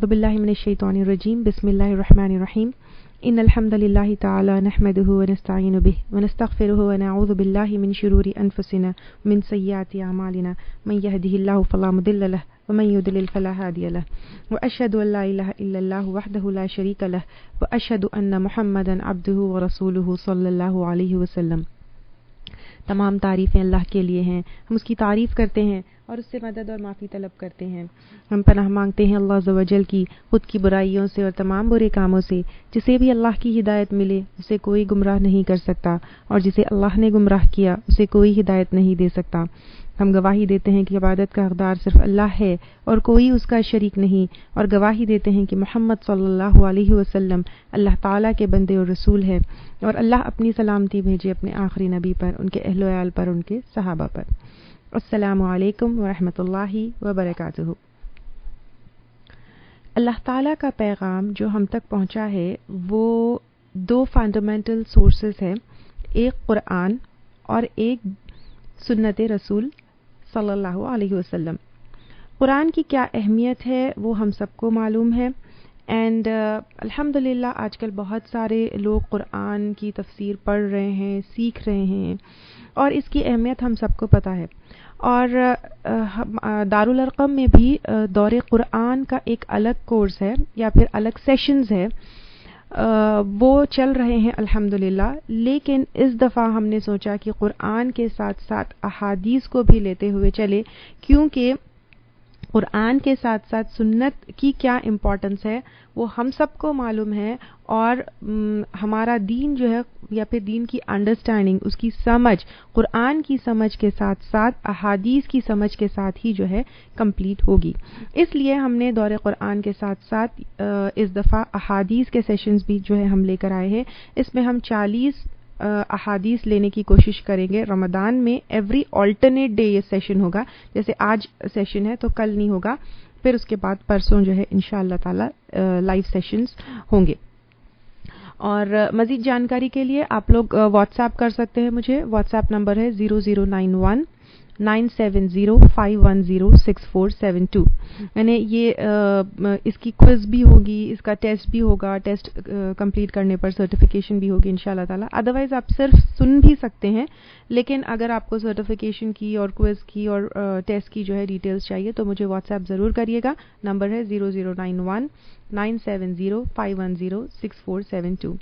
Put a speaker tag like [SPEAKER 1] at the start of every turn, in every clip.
[SPEAKER 1] أعوذ بالله من الشيطان الرجيم بسم الله الرحمن الرحيم إن الحمد لله تعالى نحمده ونستعين به ونستغفره ونعوذ بالله من شرور أنفسنا ومن سيئات أعمالنا من يهده الله فلا مضل له ومن يضلل فلا هادي له وأشهد أن لا إله إلا الله وحده لا شريك له وأشهد أن محمدا عبده ورسوله صلى الله عليه وسلم. تمام تعریفیں اللہ کے لیے ہیں، ہم اس کی تعریف کرتے ہیں اور اس سے مدد اور معافی طلب کرتے ہیں. ہم پناہ مانگتے ہیں اللہ عز و جل کی خود کی برائیوں سے اور تمام برے کاموں سے. جسے بھی اللہ کی ہدایت ملے اسے کوئی گمراہ نہیں کر سکتا، اور جسے اللہ نے گمراہ کیا اسے کوئی ہدایت نہیں دے سکتا. ہم گواہی دیتے ہیں کہ عبادت کا حقدار صرف اللہ ہے اور کوئی اس کا شریک نہیں، اور گواہی دیتے ہیں کہ محمد صلی اللہ علیہ وسلم اللہ تعالیٰ کے بندے اور رسول ہے، اور اللہ اپنی سلامتی بھیجے اپنے آخری نبی پر، ان کے اہل و عیال پر، ان کے صحابہ پر. السلام علیکم ورحمۃ اللہ وبرکاتہ. اللہ تعالیٰ کا پیغام جو ہم تک پہنچا ہے وہ دو فنڈامنٹل سورسز ہیں، ایک قرآن اور ایک سنت رسول صلی اللہ علیہ وسلم. قرآن کی کیا اہمیت ہے وہ ہم سب کو معلوم ہے، اینڈ الحمدللہ آج کل بہت سارے لوگ قرآن کی تفسیر پڑھ رہے ہیں، سیکھ رہے ہیں، اور اس کی اہمیت ہم سب کو پتہ ہے. اور دارالارقم میں بھی دور قرآن کا ایک الگ کورس ہے یا پھر الگ سیشنز ہے، وہ چل رہے ہیں الحمدللہ. لیکن اس دفعہ ہم نے سوچا کہ قرآن کے ساتھ ساتھ احادیث کو بھی لیتے ہوئے چلے، کیونکہ قرآن کے ساتھ ساتھ سنت کی کیا امپورٹنس ہے وہ ہم سب کو معلوم ہے، اور ہمارا دین جو ہے یا پھر دین کی انڈرسٹینڈنگ، اس کی سمجھ قرآن کی سمجھ کے ساتھ ساتھ احادیث کی سمجھ کے ساتھ ہی جو ہے کمپلیٹ ہوگی. اس لیے ہم نے دور قرآن کے ساتھ ساتھ اس دفعہ احادیث کے سیشنز بھی جو ہے ہم لے کر آئے ہیں. اس میں ہم 40 احادیث لینے کی کوشش کریں گے. رمضان میں ایوری آلٹرنیٹ ڈے یہ سیشن ہوگا، جیسے آج سیشن ہے تو کل نہیں ہوگا، پھر اس کے بعد پرسوں جو ہے انشاءاللہ تعالی لائیو سیشنز ہوں گے. اور مزید جانکاری کے لیے آپ لوگ واٹس ایپ کر سکتے ہیں. مجھے واٹس ایپ نمبر ہے 00919705106472. یعنی یہ اس کی کوئز بھی ہوگی، اس کا ٹیسٹ بھی ہوگا، ٹیسٹ کمپلیٹ کرنے پر سرٹیفکیشن بھی ہوگی انشاءاللہ تعالی. ادروائز آپ صرف سن بھی سکتے ہیں، لیکن اگر آپ کو سرٹیفکیشن کی اور کوئز کی اور ٹیسٹ کی جو ہے ڈیٹیلز چاہیے تو مجھے واٹس ایپ ضرور کریے گا. نمبر ہے 00919705106472.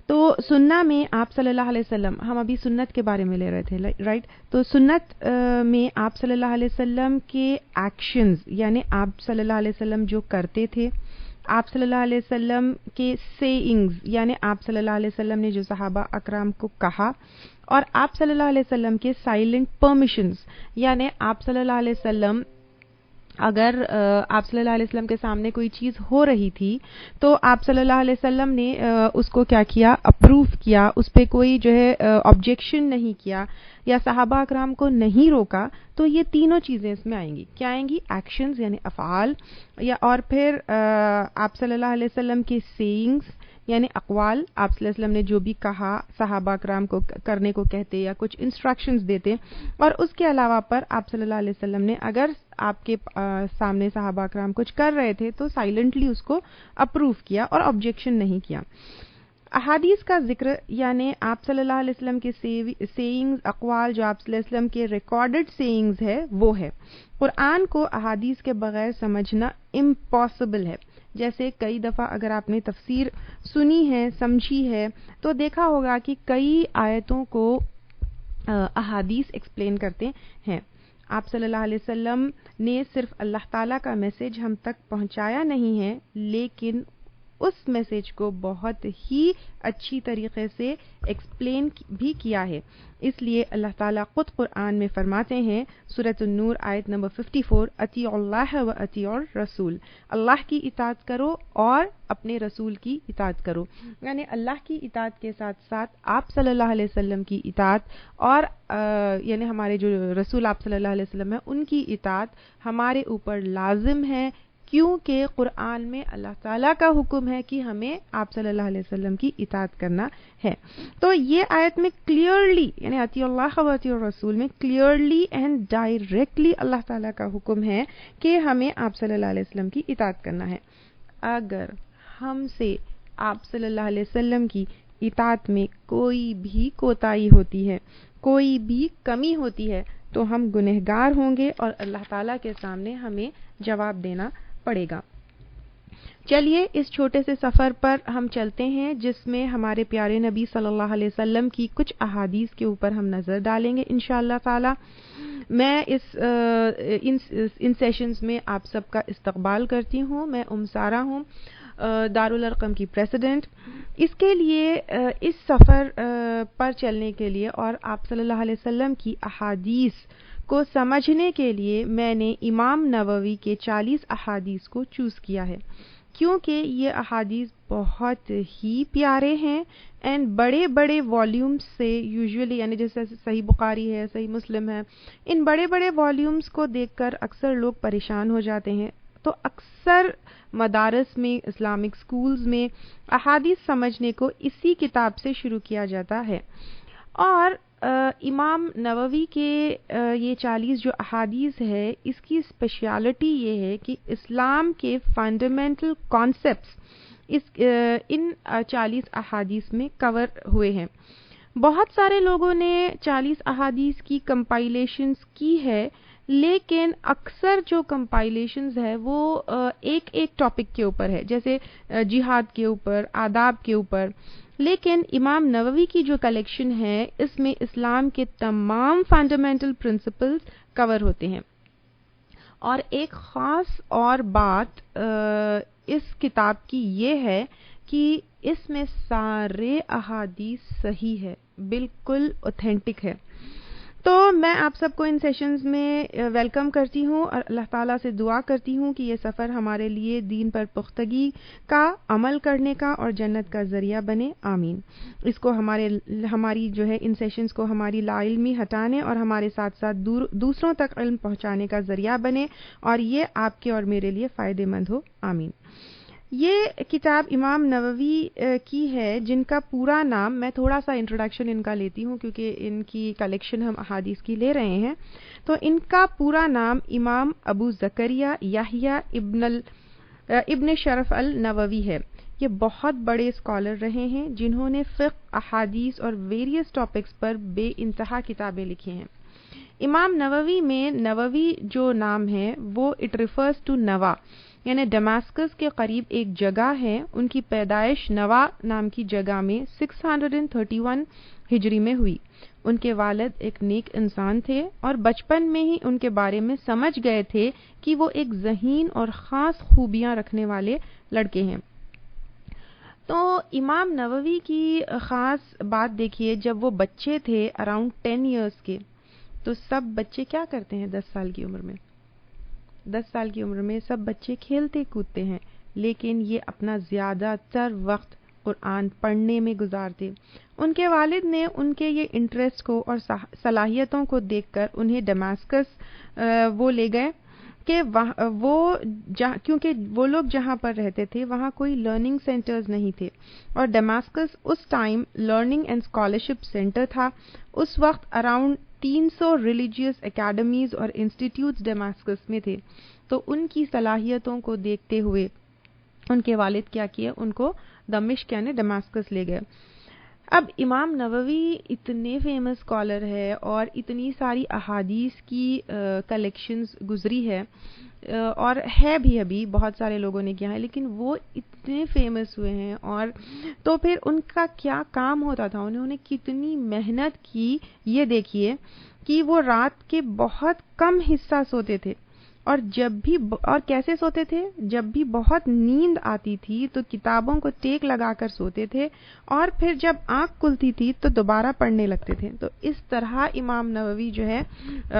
[SPEAKER 1] تو سننا میں آپ صلی اللہ علیہ وسلم، ہم ابھی سنت کے بارے میں لے رہے تھے رائٹ. تو سنت میں آپ صلی اللہ علیہ وسلم کے ایکشنز، یعنی آپ صلی اللہ علیہ وسلم جو کرتے تھے، آپ صلی اللہ علیہ وسلم کے سیئنگز، یعنی آپ صلی اللہ علیہ وسلم نے جو صحابہ اکرام کو کہا، اور آپ صلی اللہ علیہ وسلم کے سائلنٹ پرمیشنز، یعنی آپ صلی اللہ علیہ وسلم اگر آپ صلی اللہ علیہ وسلم کے سامنے کوئی چیز ہو رہی تھی تو آپ صلی اللہ علیہ وسلم نے اس کو کیا کیا، اپروو کیا، اس پہ کوئی جو ہے آبجیکشن نہیں کیا یا صحابہ اکرام کو نہیں روکا. تو یہ تینوں چیزیں اس میں آئیں گی. کیا آئیں گی؟ ایکشنز یعنی افعال، یا اور پھر آپ صلی اللہ علیہ وسلم کے سیئنگز یعنی اقوال، آپ صلی اللہ علیہ وسلم نے جو بھی کہا صحابہ اکرام کو کرنے کو کہتے یا کچھ انسٹرکشنز دیتے. اور اس کے علاوہ پر آپ صلی اللہ علیہ وسلم نے اگر آپ کے سامنے صحابہ اکرام کچھ کر رہے تھے تو سائلنٹلی اس کو اپروو کیا اور آبجیکشن نہیں کیا. احادیث کا ذکر یعنی آپ صلی اللہ علیہ وسلم کے سیئنگز، اقوال جو آپ صلی اللہ علیہ وسلم کے ریکارڈڈ سیئنگز ہے وہ ہے. قرآن کو احادیث کے بغیر سمجھنا امپاسبل ہے. جیسے کئی دفعہ اگر آپ نے تفسیر سنی ہے، سمجھی ہے، تو دیکھا ہوگا کہ کئی آیتوں کو احادیث ایکسپلین کرتے ہیں. آپ صلی اللہ علیہ وسلم نے صرف اللہ تعالیٰ کا میسج ہم تک پہنچایا نہیں ہے، لیکن اس میسج کو بہت ہی اچھی طریقے سے ایکسپلین بھی کیا ہے. اس لیے اللہ تعالیٰ خود قرآن میں فرماتے ہیں، سورۃ النور آیت نمبر 54، اطیعوا اللہ و اطیعوا الرسول، اللہ کی اطاعت کرو اور اپنے رسول کی اطاعت کرو. یعنی اللہ کی اطاعت کے ساتھ ساتھ آپ صلی اللہ علیہ وسلم کی اطاعت، اور یعنی ہمارے جو رسول آپ صلی اللہ علیہ وسلم ہیں ان کی اطاعت ہمارے اوپر لازم ہے، کیونکہ قرآن میں اللہ تعالیٰ کا حکم ہے کہ ہمیں آپ صلی اللہ علیہ وسلم کی اطاعت کرنا ہے. تو یہ آیت میں کلیئرلی یعنی اطیع اللہ و اطیع الرسول میں کلیئرلی اینڈ ڈائریکٹلی اللہ تعالیٰ کا حکم ہے کہ ہمیں آپ صلی اللہ علیہ وسلم کی اطاعت کرنا ہے. اگر ہم سے آپ صلی اللہ علیہ وسلم کی اطاعت میں کوئی بھی کوتاہی ہوتی ہے، کوئی بھی کمی ہوتی ہے، تو ہم گنہگار ہوں گے اور اللہ تعالیٰ کے سامنے ہمیں جواب دینا پڑے گا. چلیے اس چھوٹے سے سفر پر ہم چلتے ہیں جس میں ہمارے پیارے نبی صلی اللہ علیہ وسلم کی کچھ احادیث کے اوپر ہم نظر ڈالیں گے انشاءاللہ تعالی. میں ان سیشنز میں آپ سب کا استقبال کرتی ہوں. میں سارہ ہوں، دارالارقم کی پریزیڈنٹ. اس کے لیے اس سفر پر چلنے کے لیے اور آپ صلی اللہ علیہ وسلم کی احادیث کو سمجھنے کے لیے میں نے امام نووی کے 40 احادیث کو چوز کیا ہے، کیونکہ یہ احادیث بہت ہی پیارے ہیں اینڈ بڑے بڑے والیومز سے یوزولی یعنی جیسے صحیح بخاری ہے، صحیح مسلم ہے، ان بڑے بڑے والیومز کو دیکھ کر اکثر لوگ پریشان ہو جاتے ہیں. تو اکثر مدارس میں، اسلامک سکولز میں احادیث سمجھنے کو اسی کتاب سے شروع کیا جاتا ہے. اور امام نووی کے یہ 40 جو احادیث ہے، اس کی اسپیشلٹی یہ ہے کہ اسلام کے فنڈامنٹل کانسیپٹس ان 40 احادیث میں کور ہوئے ہیں. بہت سارے لوگوں نے 40 احادیث کی کمپائلیشنز کی ہے، لیکن اکثر جو کمپائلیشنز ہے وہ ایک ٹاپک کے اوپر ہے، جیسے جہاد کے اوپر، آداب کے اوپر. لیکن امام نووی کی جو کلیکشن ہے اس میں اسلام کے تمام فنڈامنٹل پرنسپلز کور ہوتے ہیں. اور ایک خاص اور بات اس کتاب کی یہ ہے کہ اس میں سارے احادیث صحیح ہے، بالکل اوتھینٹک ہے. تو میں آپ سب کو ان سیشنز میں ویلکم کرتی ہوں اور اللہ تعالیٰ سے دعا کرتی ہوں کہ یہ سفر ہمارے لیے دین پر پختگی کا، عمل کرنے کا اور جنت کا ذریعہ بنے. آمین. اس کو ہماری جو ہے ان سیشنز کو ہماری لا علمی ہٹانے اور ہمارے ساتھ ساتھ دوسروں تک علم پہنچانے کا ذریعہ بنے اور یہ آپ کے اور میرے لیے فائدے مند ہو. آمین. یہ کتاب امام نووی کی ہے جن کا پورا نام، میں تھوڑا سا انٹروڈکشن ان کا لیتی ہوں کیونکہ ان کی کلیکشن ہم احادیث کی لے رہے ہیں. تو ان کا پورا نام امام ابو زکریا یحییٰ ابن شرف النووی ہے. یہ بہت بڑے اسکالر رہے ہیں جنہوں نے فقہ، احادیث اور ویریس ٹاپکس پر بے انتہا کتابیں لکھی ہیں. امام نووی میں نووی جو نام ہے وہ اٹ ریفرز ٹو نوا، یعنی ڈماسکس کے قریب ایک جگہ ہے. ان کی پیدائش نوا نام کی جگہ میں 631 ہجری میں ہوئی. ان کے والد ایک نیک انسان تھے اور بچپن میں ہی ان کے بارے میں سمجھ گئے تھے کہ وہ ایک ذہین اور خاص خوبیاں رکھنے والے لڑکے ہیں. تو امام نووی کی خاص بات دیکھیے، جب وہ بچے تھے اراؤنڈ 10 ایئرس کے، تو سب بچے کیا کرتے ہیں 10 سال کی عمر میں؟ 10 سال کی عمر میں سب بچے کھیلتے کودتے ہیں، لیکن یہ اپنا زیادہ تر وقت قرآن پڑھنے میں گزارتے. ان کے والد نے ان کے یہ انٹرسٹ کو اور صلاحیتوں کو دیکھ کر انہیں ڈماسکس وہ لے گئے کہ کیونکہ وہ لوگ جہاں پر رہتے تھے وہاں کوئی لرننگ سینٹرز نہیں تھے اور ڈماسکس اس time learning and scholarship centre تھا. اس وقت اراؤنڈ 300 ریلیجیس اکیڈمیز اور انسٹیٹیوٹس ڈماسکس میں تھے. تو ان کی صلاحیتوں کو دیکھتے ہوئے ان کے والد کیا کیے، ان کو دمشق یعنی ڈماسکس لے گئے. اب امام نووی اتنے فیمس اسکالر ہے اور اتنی ساری احادیث کی کلیکشنز گزری ہے اور ہے بھی ابھی بہت سارے لوگوں نے کیا ہے، لیکن وہ اتنے فیمس ہوئے ہیں. اور تو پھر ان کا کیا کام ہوتا تھا، انہوں نے کتنی محنت کی. یہ دیکھیے کہ وہ رات کے بہت کم حصہ سوتے تھے اور کیسے سوتے تھے، جب بھی بہت نیند آتی تھی تو کتابوں کو ٹیک لگا کر سوتے تھے اور پھر جب آنکھ کھلتی تھی تو دوبارہ پڑھنے لگتے تھے. تو اس طرح امام نووی جو ہے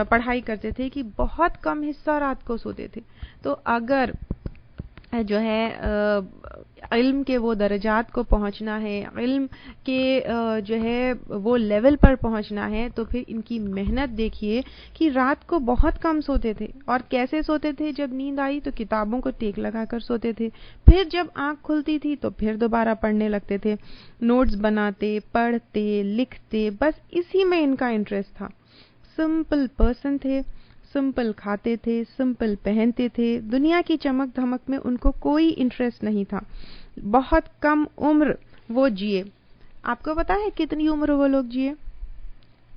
[SPEAKER 1] پڑھائی کرتے تھے کہ بہت کم حصہ رات کو سوتے تھے. تو اگر جو ہے علم کے وہ درجات کو پہنچنا ہے، علم کے جو ہے وہ لیول پر پہنچنا ہے، تو پھر ان کی محنت دیکھیے کہ رات کو بہت کم سوتے تھے، اور کیسے سوتے تھے؟ جب نیند آئی تو کتابوں کو ٹیک لگا کر سوتے تھے، پھر جب آنکھ کھلتی تھی تو پھر دوبارہ پڑھنے لگتے تھے، نوٹس بناتے، پڑھتے، لکھتے، بس اسی میں ان کا انٹرسٹ تھا۔ سمپل پرسن تھے، سمپل کھاتے تھے، سمپل پہنتے تھے، دنیا کی چمک دھمک میں ان کو کوئی انٹرسٹ نہیں تھا۔ بہت کم عمر وہ جیے۔ آپ کو پتا ہے کتنی عمر وہ لوگ جیے؟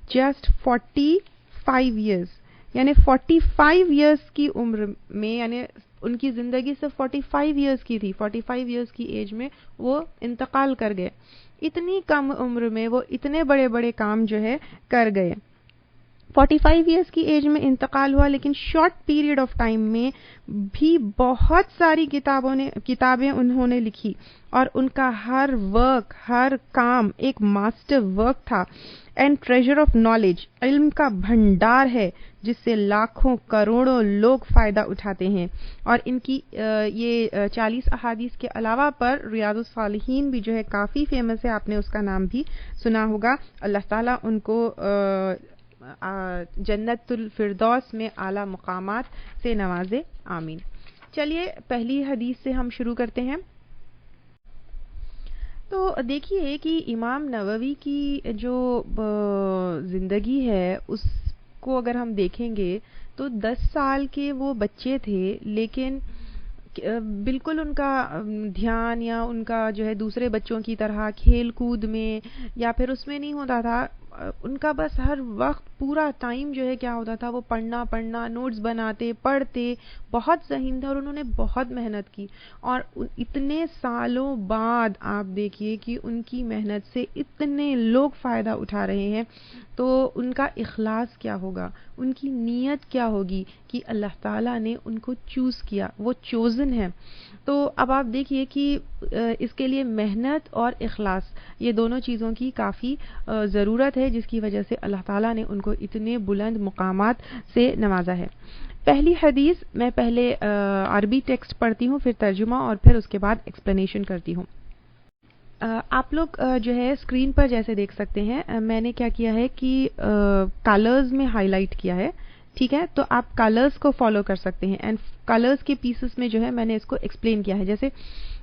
[SPEAKER 1] جسٹ 45 ایئرس، یعنی 45 ایئرس کی عمر میں، یعنی ان کی زندگی صرف 45 ایئرس کی تھی، 45 ایئرس کی ایج میں وہ انتقال کر گئے۔ اتنی کم عمر میں وہ اتنے بڑے بڑے کام جو ہے کر گئے۔ 45 ایئرس کی ایج میں انتقال ہوا، لیکن شارٹ پیریڈ آف ٹائم میں بھی بہت ساری کتابیں انہوں نے لکھی، اور ان کا ہر ورک، ہر کام ایک ماسٹر ورک تھا، اینڈ ٹریجر آف نالج، علم کا بھنڈار ہے جس سے لاکھوں کروڑوں لوگ فائدہ اٹھاتے ہیں۔ اور ان کی یہ 40 احادیث کے علاوہ پر ریاض الصالحین بھی جو ہے کافی فیمس ہے، آپ نے اس کا نام بھی سنا ہوگا۔ اللہ تعالیٰ ان کو جنت الفردوس میں اعلی مقامات سے نوازے، آمین۔ چلیے پہلی حدیث سے ہم شروع کرتے ہیں۔ تو دیکھیے کہ امام نووی کی جو زندگی ہے اس کو اگر ہم دیکھیں گے تو 10 سال کے وہ بچے تھے، لیکن بالکل ان کا دھیان یا ان کا جو ہے دوسرے بچوں کی طرح کھیل کود میں یا پھر اس میں نہیں ہوتا تھا۔ ان کا بس ہر وقت پورا ٹائم جو ہے کیا ہوتا تھا، وہ پڑھنا، نوٹس بناتے، پڑھتے، بہت ذہین تھا، اور انہوں نے بہت محنت کی، اور اتنے سالوں بعد آپ دیکھیے کہ ان کی محنت سے اتنے لوگ فائدہ اٹھا رہے ہیں، تو ان کا اخلاص کیا ہوگا، ان کی نیت کیا ہوگی کہ اللہ تعالیٰ نے ان کو چوز کیا، وہ چوزن ہے۔ تو اب آپ دیکھیے کہ اس کے لیے محنت اور اخلاص، یہ دونوں چیزوں کی کافی ضرورت ہے، جس کی وجہ سے اللہ تعالیٰ نے ان کو اتنے بلند مقامات سے نوازا ہے۔ پہلی حدیث میں پہلے عربی ٹیکسٹ پڑھتی ہوں، پھر ترجمہ، اور پھر اس کے بعد ایکسپلینیشن کرتی ہوں۔ آپ لوگ جو ہے اسکرین پر جیسے دیکھ سکتے ہیں، میں نے کیا کیا ہے کہ کلرز میں ہائی لائٹ کیا ہے، ٹھیک ہے؟ تو آپ کلرز کو فالو کر سکتے ہیں، اینڈ کلرز کے پیسز میں جو ہے میں نے اس کو ایکسپلین کیا ہے۔ جیسے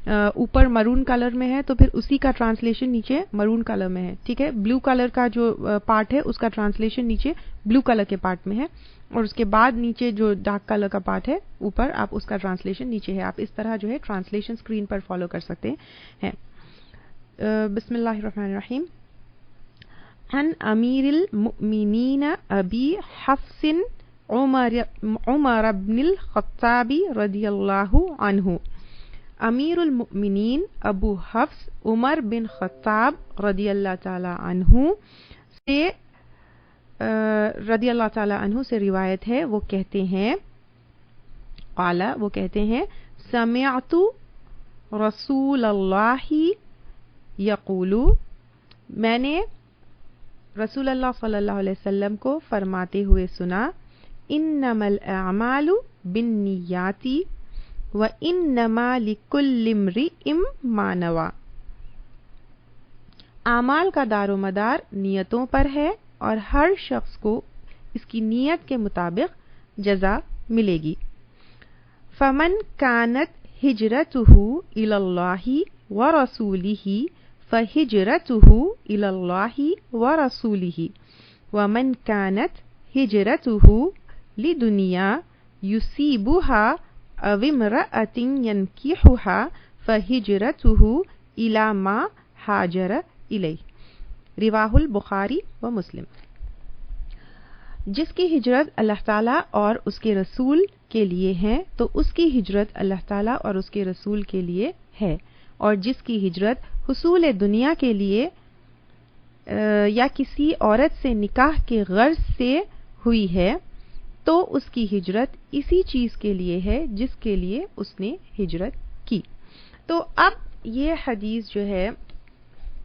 [SPEAKER 1] اوپر مرون کلر میں ہے تو پھر اسی کا ٹرانسلیشن نیچے مرون کلر میں ہے، ٹھیک ہے؟ بلو کلر کا جو پارٹ ہے اس کا ٹرانسلیشن نیچے بلو کلر کے پارٹ میں ہے، اور اس کے بعد نیچے جو ڈارک کلر کا پارٹ ہے اوپر، آپ اس کا ٹرانسلیشن نیچے ہے۔ آپ اس طرح جو ہے ٹرانسلیشن اسکرین پر فالو کر سکتے ہیں۔ بسم اللہ الرحمن الرحیم۔ عن امیر المؤمنین ابی حفص عمر بن الخطاب رضی اللہ عنہ۔ امیر المؤمنین ابو حفص عمر بن خطاب رضی اللہ تعالی عنہ سے روایت ہے، وہ کہتے ہیں قال، وہ کہتے ہیں سمعت رسول اللہ یقول، میں نے رسول اللہ صلی اللہ علیہ وسلم کو فرماتے ہوئے سنا، انما الاعمال بالنیات وانما لکل امرئ ما نوى، اعمال کا دار و مدار نیتوں پر ہے، اور ہر شخص کو اس کی نیت کے مطابق جزا ملے گی۔ فمن كانت ہجرته الى اللہ ورسولہ فہجرته الى اللہ ورسولہ، ومن كانت ہجرته لدنیا يصيبها او امرأة ينكحها فہجرته الى ما ہاجر الیہ، رواہ البخاری و مسلم۔ جس کی ہجرت اللہ تعالیٰ اور اس کے رسول کے لیے ہے تو اس کی ہجرت اللہ تعالیٰ اور اس کے رسول کے لیے ہے، اور جس کی ہجرت حصول دنیا کے لیے یا کسی عورت سے نکاح کے غرض سے ہوئی ہے تو اس کی ہجرت اسی چیز کے لیے ہے جس کے لیے اس نے ہجرت کی۔ تو اب یہ حدیث جو ہے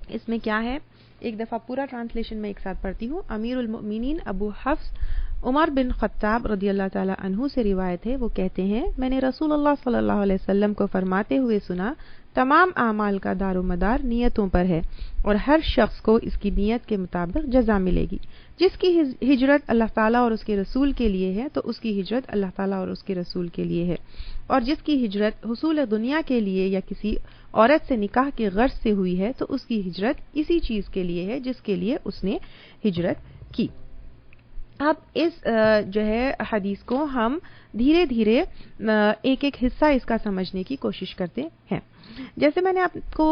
[SPEAKER 1] اس میں کیا ہے، ایک دفعہ پورا ٹرانسلیشن میں ایک ساتھ پڑھتی ہوں۔ امیر المؤمنین ابو حفص عمر بن خطاب رضی اللہ تعالی عنہ سے روایت ہے، وہ کہتے ہیں میں نے رسول اللہ صلی اللہ علیہ وسلم کو فرماتے ہوئے سنا، تمام اعمال کا دار و مدار نیتوں پر ہے اور ہر شخص کو اس کی نیت کے مطابق جزا ملے گی۔ جس کی ہجرت اللہ تعالیٰ اور اس کے رسول کے لیے ہے تو اس کی ہجرت اللہ تعالیٰ اور اس کے رسول کے لیے ہے، اور جس کی ہجرت حصول دنیا کے لیے یا کسی عورت سے نکاح کی غرض سے ہوئی ہے تو اس کی ہجرت اسی چیز کے لیے ہے جس کے لیے اس نے ہجرت کی۔ اب اس جو ہے حدیث کو ہم دھیرے دھیرے ایک ایک حصہ اس کا سمجھنے کی کوشش کرتے ہیں۔ جیسے میں نے آپ کو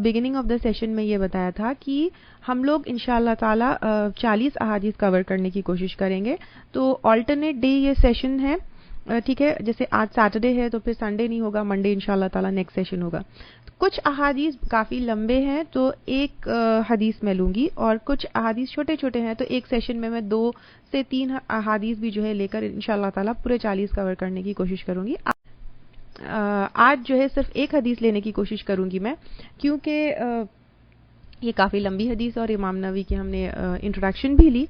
[SPEAKER 1] بگننگ آف دا سیشن میں یہ بتایا تھا کہ ہم لوگ انشاءاللہ تعالی 40 احادیث کور کرنے کی کوشش کریں گے، تو آلٹرنیٹ ڈے یہ سیشن ہے، ٹھیک ہے، جیسے آج سیٹرڈے ہے تو پھر سنڈے نہیں ہوگا، منڈے انشاءاللہ تعالی نیکسٹ سیشن ہوگا۔ کچھ احادیث کافی لمبے ہیں تو ایک حدیث میں لوں گی، اور کچھ احادیث چھوٹے چھوٹے ہیں تو ایک سیشن میں 2 سے 3 احادیث بھی جو ہے لے کر انشاءاللہ تعالی پورے 40 کور کرنے کی کوشش کروں گی۔ آج جو ہے صرف ایک حدیث لینے کی کوشش کروں گی میں، کیونکہ یہ کافی لمبی حدیث اور امام نووی کی ہم نے انٹروڈکشن بھی لی۔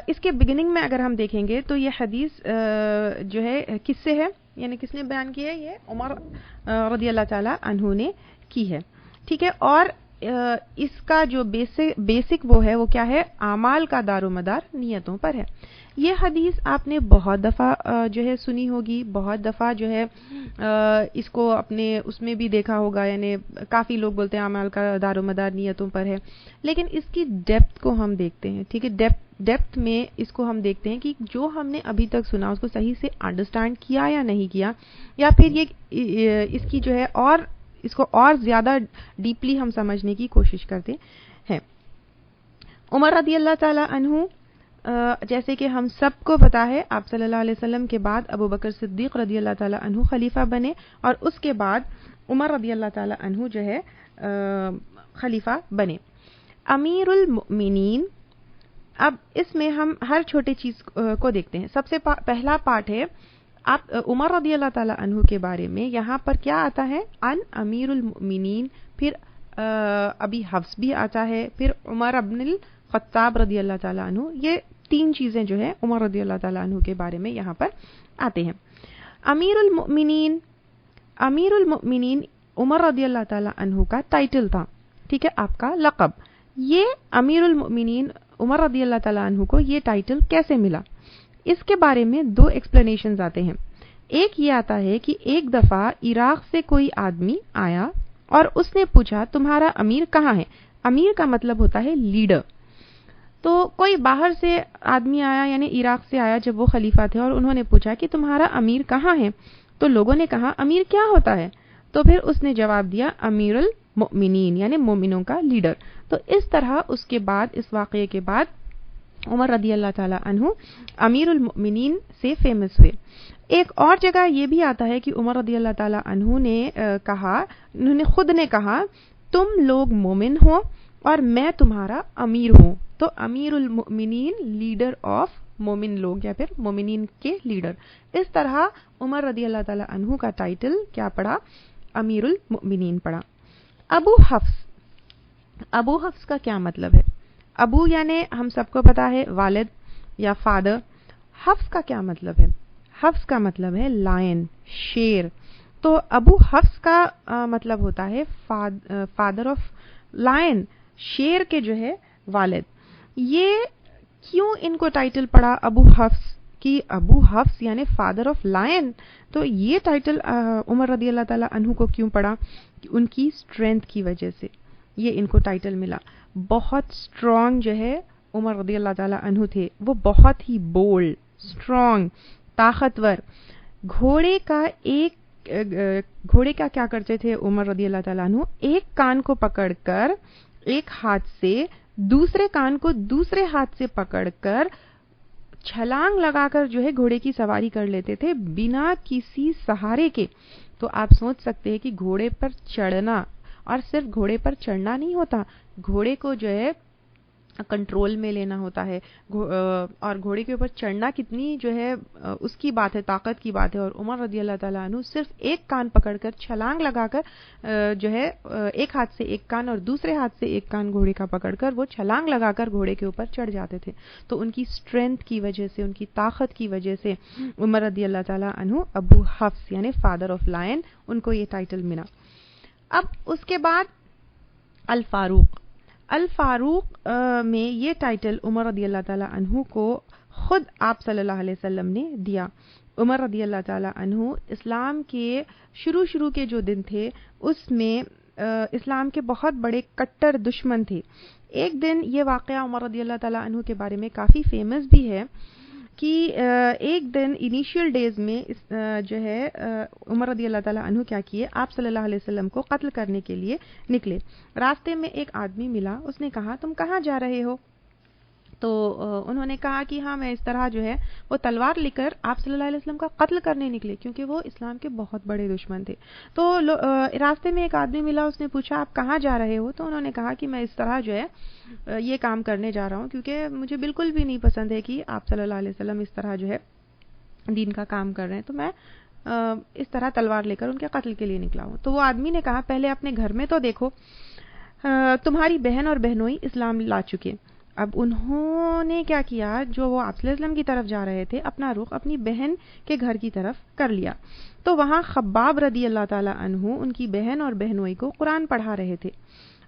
[SPEAKER 1] اس کے بگننگ میں اگر ہم دیکھیں گے تو یہ حدیث جو ہے کس سے ہے، یعنی کس نے بیان کی ہے، یہ عمر رضی اللہ تعالی عنہ نے کی ہے، ٹھیک ہے، اور اس کا جو بیسک وہ ہے وہ کیا ہے، اعمال کا دار و مدار نیتوں پر ہے۔ یہ حدیث آپ نے بہت دفعہ جو ہے سنی ہوگی، بہت دفعہ جو ہے اس کو اپنے اس میں بھی دیکھا ہوگا، یعنی کافی لوگ بولتے ہیں اعمال کا دار و مدار نیتوں پر ہے، لیکن اس کی ڈیپتھ کو ہم دیکھتے ہیں، ٹھیک ہے، ڈیپتھ میں اس کو ہم دیکھتے ہیں کہ جو ہم نے ابھی تک سنا اس کو صحیح سے انڈرسٹینڈ کیا یا نہیں کیا، یا پھر یہ اس کی جو ہے اور اس کو اور زیادہ ڈیپلی ہم سمجھنے کی کوشش کرتے ہیں۔ عمر رضی اللہ تعالی عنہ، جیسے کہ ہم سب کو پتا ہے، آپ صلی اللہ علیہ وسلم کے بعد ابو بکر صدیق رضی اللہ تعالی عنہ خلیفہ بنے، اور اس کے بعد عمر رضی اللہ تعالی عنہ جو ہے خلیفہ بنے۔ امیر المؤمنین، اب اس میں ہم ہر چھوٹے چیز کو دیکھتے ہیں۔ سب سے پہلا پارٹ ہے آپ عمر رضی اللہ تعالی عنہ کے بارے میں، یہاں پر کیا آتا ہے، ان امیر المؤمنین، پھر ابھی حفص بھی آتا ہے، پھر عمر ابن الخطاب رضی اللہ تعالی عنہ، یہ 3 چیزیں جو ہے عمر رضی اللہ تعالی عنہ کے بارے میں یہاں پر آتے ہیں۔ امیر المؤمنین عمر رضی اللہ تعالی عنہ کا ٹائٹل تھا، ٹھیک ہے، آپ کا لقب۔ یہ امیر المؤمنین عمر رضی اللہ تعالی عنہ کو یہ ٹائٹل کیسے ملا، اس کے بارے میں 2 ایکسپلینیشنز آتے ہیں۔ ایک یہ آتا ہے کہ ایک دفعہ عراق سے کوئی آدمی آیا اور اس نے پوچھا تمہارا امیر کہاں ہے۔ امیر کا مطلب ہوتا ہے لیڈر۔ تو کوئی باہر سے آدمی آیا، یعنی عراق سے آیا جب وہ خلیفہ تھے، اور انہوں نے پوچھا کہ تمہارا امیر کہاں ہے، تو لوگوں نے کہا امیر کیا ہوتا ہے، تو پھر اس نے جواب دیا امیر المؤمنین، یعنی مومنوں کا لیڈر۔ تو اس طرح اس کے بعد، اس واقعے کے بعد عمر رضی اللہ تعالی عنہ امیر المؤمنین سے فیمس ہوئے۔ ایک اور جگہ یہ بھی آتا ہے کہ عمر رضی اللہ تعالی عنہ نے کہا، انہوں نے خود نے کہا تم لوگ مومن ہو اور میں تمہارا امیر ہوں، تو امیر المؤمنین لیڈر آف مومن لوگ، یا پھر مومنین کے لیڈر۔ اس طرح عمر رضی اللہ تعالی عنہ کا ٹائٹل کیا پڑا، امیر المؤمنین پڑا۔ ابو حفص کا کیا مطلب ہے؟ ابو یعنی ہم سب کو پتا ہے والد یا فادر۔ حفص کا کیا مطلب ہے؟ حفص کا مطلب ہے لائن، شیر۔ تو ابو حفص کا مطلب ہوتا ہے فادر آف لائن، شیر کے جو ہے والد۔ یہ کیوں ان کو ٹائٹل پڑا ابو حفص کی، ابو حفص یعنی فادر آف لائن؟ تو یہ ٹائٹل عمر رضی اللہ تعالی عنہ کو کیوں پڑا؟ ان کی اسٹرینتھ کی وجہ سے یہ ان کو ٹائٹل ملا۔ بہت اسٹرانگ جو ہے عمر رضی اللہ تعالی عنہ تھے، وہ بہت ہی بولڈ، اسٹرانگ، طاقتور۔ گھوڑے کا کیا کرتے تھے عمر رضی اللہ تعالیٰ عنہ؟ ایک کان کو پکڑ کر ایک ہاتھ سے، دوسرے کان کو دوسرے ہاتھ سے پکڑ کر چھلانگ لگا کر جو ہے گھوڑے کی سواری کر لیتے تھے بنا کسی سہارے کے۔ تو آپ سوچ سکتے ہیں کہ گھوڑے پر چڑھنا، اور صرف گھوڑے پر چڑھنا نہیں ہوتا، گھوڑے کو جو ہے کنٹرول میں لینا ہوتا ہے، اور گھوڑے کے اوپر چڑھنا کتنی جو ہے اس کی بات ہے، طاقت کی بات ہے. اور عمر رضی اللہ تعالیٰ عنہ صرف ایک کان پکڑ کر چھلانگ لگا کر جو ہے ایک ہاتھ سے ایک کان اور دوسرے ہاتھ سے ایک کان گھوڑے کا پکڑ کر وہ چھلانگ لگا کر گھوڑے کے اوپر چڑھ جاتے تھے. تو ان کی اسٹرینتھ کی وجہ سے، ان کی طاقت کی وجہ سے عمر رضی اللہ تعالیٰ عنہ ابو حفص یعنی فادر آف لائن ان کو یہ ٹائٹل ملا. اب اس کے بعد الفاروق میں یہ ٹائٹل عمر رضی اللہ تعالیٰ عنہ کو خود آپ صلی اللہ علیہ وسلم نے دیا. عمر رضی اللہ تعالیٰ عنہ اسلام کے شروع کے جو دن تھے اس میں اسلام کے بہت بڑے کٹر دشمن تھے. ایک دن یہ واقعہ عمر رضی اللہ تعالیٰ عنہ کے بارے میں کافی فیمس بھی ہے کہ ایک دن انیشیل ڈیز میں جو ہے عمر رضی اللہ تعالیٰ عنہ کیا کیے، آپ صلی اللہ علیہ وسلم کو قتل کرنے کے لیے نکلے. راستے میں ایک آدمی ملا، اس نے کہا تم کہاں جا رہے ہو؟ تو انہوں نے کہا کہ ہاں میں اس طرح جو ہے وہ تلوار لے کر آپ صلی اللہ علیہ وسلم کا قتل کرنے نکلے، کیونکہ وہ اسلام کے بہت بڑے دشمن تھے. تو راستے میں ایک آدمی ملا، اس نے پوچھا آپ کہاں جا رہے ہو؟ تو انہوں نے کہا کہ میں اس طرح جو ہے یہ کام کرنے جا رہا ہوں، کیونکہ مجھے بالکل بھی نہیں پسند ہے کہ آپ صلی اللہ علیہ وسلم اس طرح جو ہے دین کا کام کر رہے ہیں، تو میں اس طرح تلوار لے کر ان کے قتل کے لیے نکلا ہوں. تو وہ آدمی نے کہا پہلے اپنے گھر میں تو دیکھو، تمہاری بہن اور بہنوئی اسلام لا چکے. اب انہوں نے کیا کیا، جو وہ آپ صلی اللہ علیہ وسلم کی طرف جا رہے تھے اپنا رخ اپنی بہن کے گھر کی طرف کر لیا. تو وہاں خباب رضی اللہ تعالیٰ عنہ ان کی بہن اور بہنوئی کو قرآن پڑھا رہے تھے.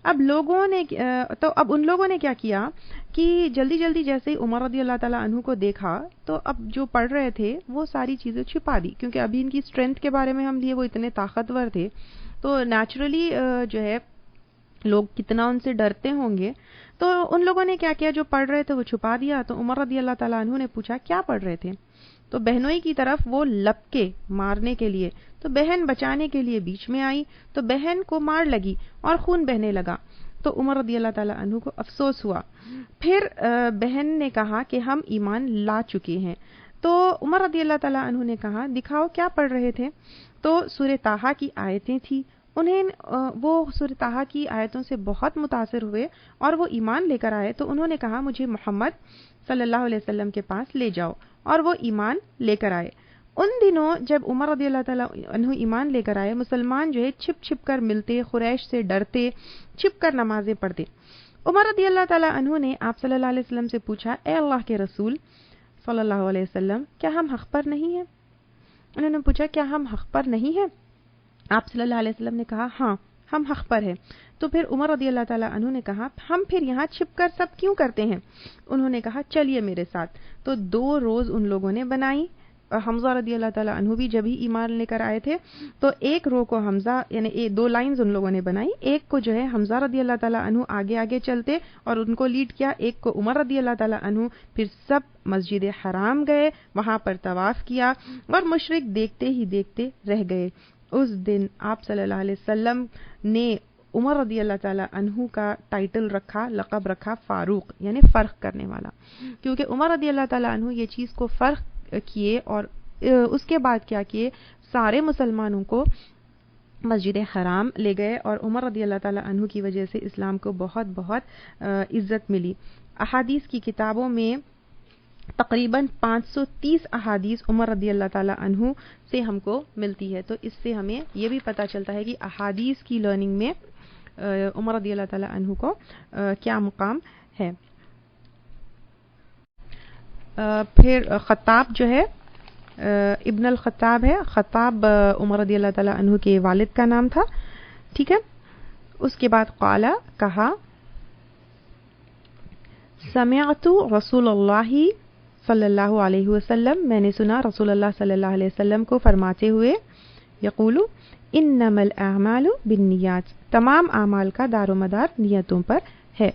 [SPEAKER 1] اب ان لوگوں نے کیا کیا کہ جلدی جیسے ہی عمر رضی اللہ تعالیٰ عنہ کو دیکھا تو اب جو پڑھ رہے تھے وہ ساری چیزیں چھپا دی، کیونکہ ابھی ان کی اسٹرینتھ کے بارے میں ہم لیے وہ اتنے طاقتور تھے، تو نیچرلی جو ہے لوگ کتنا ان سے ڈرتے ہوں گے. تو ان لوگوں نے کیا کیا، جو پڑھ رہے تھے وہ چھپا دیا. تو عمر رضی اللہ تعالیٰ عنہ نے پوچھا کیا پڑھ رہے تھے؟ تو بہنوئی کی طرف وہ لپکے مارنے کے لیے، تو بہن بچانے کے لیے بیچ میں آئی، تو بہن کو مار لگی اور خون بہنے لگا. تو عمر رضی اللہ تعالیٰ عنہ کو افسوس ہوا. پھر بہن نے کہا کہ ہم ایمان لا چکے ہیں. تو عمر رضی اللہ تعالیٰ عنہ نے کہا دکھاؤ کیا پڑھ رہے تھے؟ تو سورہ طٰہٰ کی آیتیں تھیں. وہ سورہ طٰہٰ کی آیتوں سے بہت متاثر ہوئے اور وہ ایمان لے کر آئے. تو انہوں نے کہا مجھے محمد صلی اللہ علیہ وسلم کے پاس لے جاؤ، اور وہ ایمان لے کر آئے. ان دنوں جب عمر رضی اللہ تعالیٰ عنہ ایمان لے کر آئے، مسلمان جو ہے چھپ کر ملتے، قریش سے ڈرتے، چھپ کر نمازیں پڑھتے. عمر رضی اللہ تعالیٰ عنہ نے آپ صلی اللہ علیہ وسلم سے پوچھا اے اللہ کے رسول صلی اللہ علیہ وسلم، کیا ہم حق پر نہیں ہیں؟ انہوں نے پوچھا کیا ہم حق پر نہیں ہیں؟ آپ صلی اللہ علیہ وسلم نے کہا ہاں ہم حق پر ہیں. تو پھر عمر رضی اللہ تعالیٰ عنہ نے کہا ہم پھر یہاں چھپ کر سب کیوں کرتے ہیں؟ انہوں نے کہا چلیے میرے ساتھ. تو 2 روز ان لوگوں نے بنائی. حمزہ رضی اللہ تعالیٰ عنہ بھی جب ہی ایمان لے کر آئے تھے، تو ایک رو کو حمزہ یعنی 2 لائنز ان لوگوں نے بنائی. ایک کو جو ہے حمزہ رضی اللہ تعالیٰ عنہ آگے چلتے اور ان کو لیڈ کیا، ایک کو عمر رضی اللہ تعالیٰ عنہ. پھر سب مسجد حرام گئے، وہاں پر طواف کیا اور مشرک دیکھتے ہی دیکھتے رہ گئے. اس دن آپ صلی اللہ علیہ وسلم نے عمر رضی اللہ تعالیٰ عنہ کا ٹائٹل رکھا، لقب رکھا فاروق، یعنی فرق کرنے والا، کیونکہ عمر رضی اللہ تعالیٰ عنہ یہ چیز کو فرق کیے اور اس کے بعد کیا کیے، سارے مسلمانوں کو مسجد حرام لے گئے اور عمر رضی اللہ تعالیٰ عنہ کی وجہ سے اسلام کو بہت بہت عزت ملی. احادیث کی کتابوں میں تقریباً 530 احادیث عمر رضی اللہ تعالیٰ عنہ سے ہم کو ملتی ہے. تو اس سے ہمیں یہ بھی پتہ چلتا ہے کہ احادیث کی لرننگ میں عمر رضی اللہ تعالیٰ عنہ کو کیا مقام ہے. پھر خطاب جو ہے ابن الخطاب ہے. خطاب عمر رضی اللہ تعالیٰ عنہ کے والد کا نام تھا. ٹھیک ہے. اس کے بعد قال کہا سمعت رسول اللہ صلی اللہ علیہ وسلم، میں نے سنا رسول اللہ صلی اللہ علیہ وسلم کو فرماتے ہوئے، یقول انما الاعمال بالنیات، تمام اعمال کا دار و مدار نیتوں پر ہے.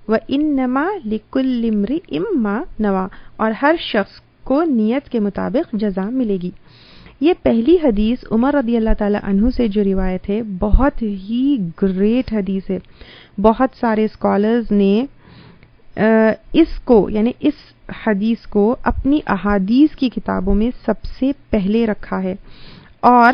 [SPEAKER 1] وانما لکل امرئ ما نوى، اور ہر شخص کو نیت کے مطابق جزا ملے گی. یہ پہلی حدیث عمر رضی اللہ تعالی عنہ سے جو روایت ہے بہت ہی گریٹ حدیث ہے. بہت سارے اسکالرز نے اس کو یعنی اس حدیث کو اپنی احادیث کی کتابوں میں سب سے پہلے رکھا ہے. اور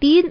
[SPEAKER 1] 3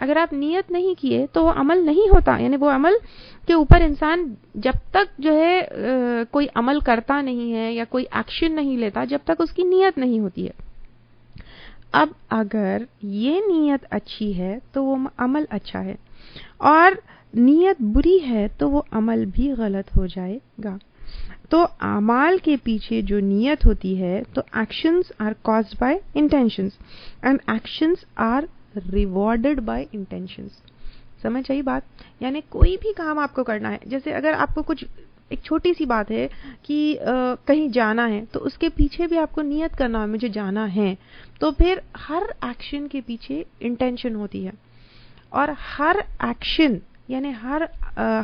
[SPEAKER 1] اگر آپ نیت نہیں کیے تو وہ عمل نہیں ہوتا. یعنی وہ عمل کے اوپر انسان جب تک جو ہے کوئی عمل کرتا نہیں ہے یا کوئی ایکشن نہیں لیتا جب تک اس کی نیت نہیں ہوتی ہے. اب اگر یہ نیت اچھی ہے تو وہ عمل اچھا ہے, اور نیت بری ہے تو وہ عمل بھی غلط ہو جائے گا. تو اعمال کے پیچھے جو نیت ہوتی ہے تو actions are caused by intentions and actions are rewarded by intentions. سمجھ آئی بات؟ یعنی کوئی بھی کام آپ کو کرنا ہے, جیسے اگر آپ کو کچھ ایک چھوٹی سی بات ہے کہ کہیں جانا ہے تو اس کے پیچھے بھی آپ کو نیت کرنا ہے مجھے جانا ہے, تو پھر ہر ایکشن کے پیچھے انٹینشن ہوتی ہے. اور ہر ایکشن یعنی ہر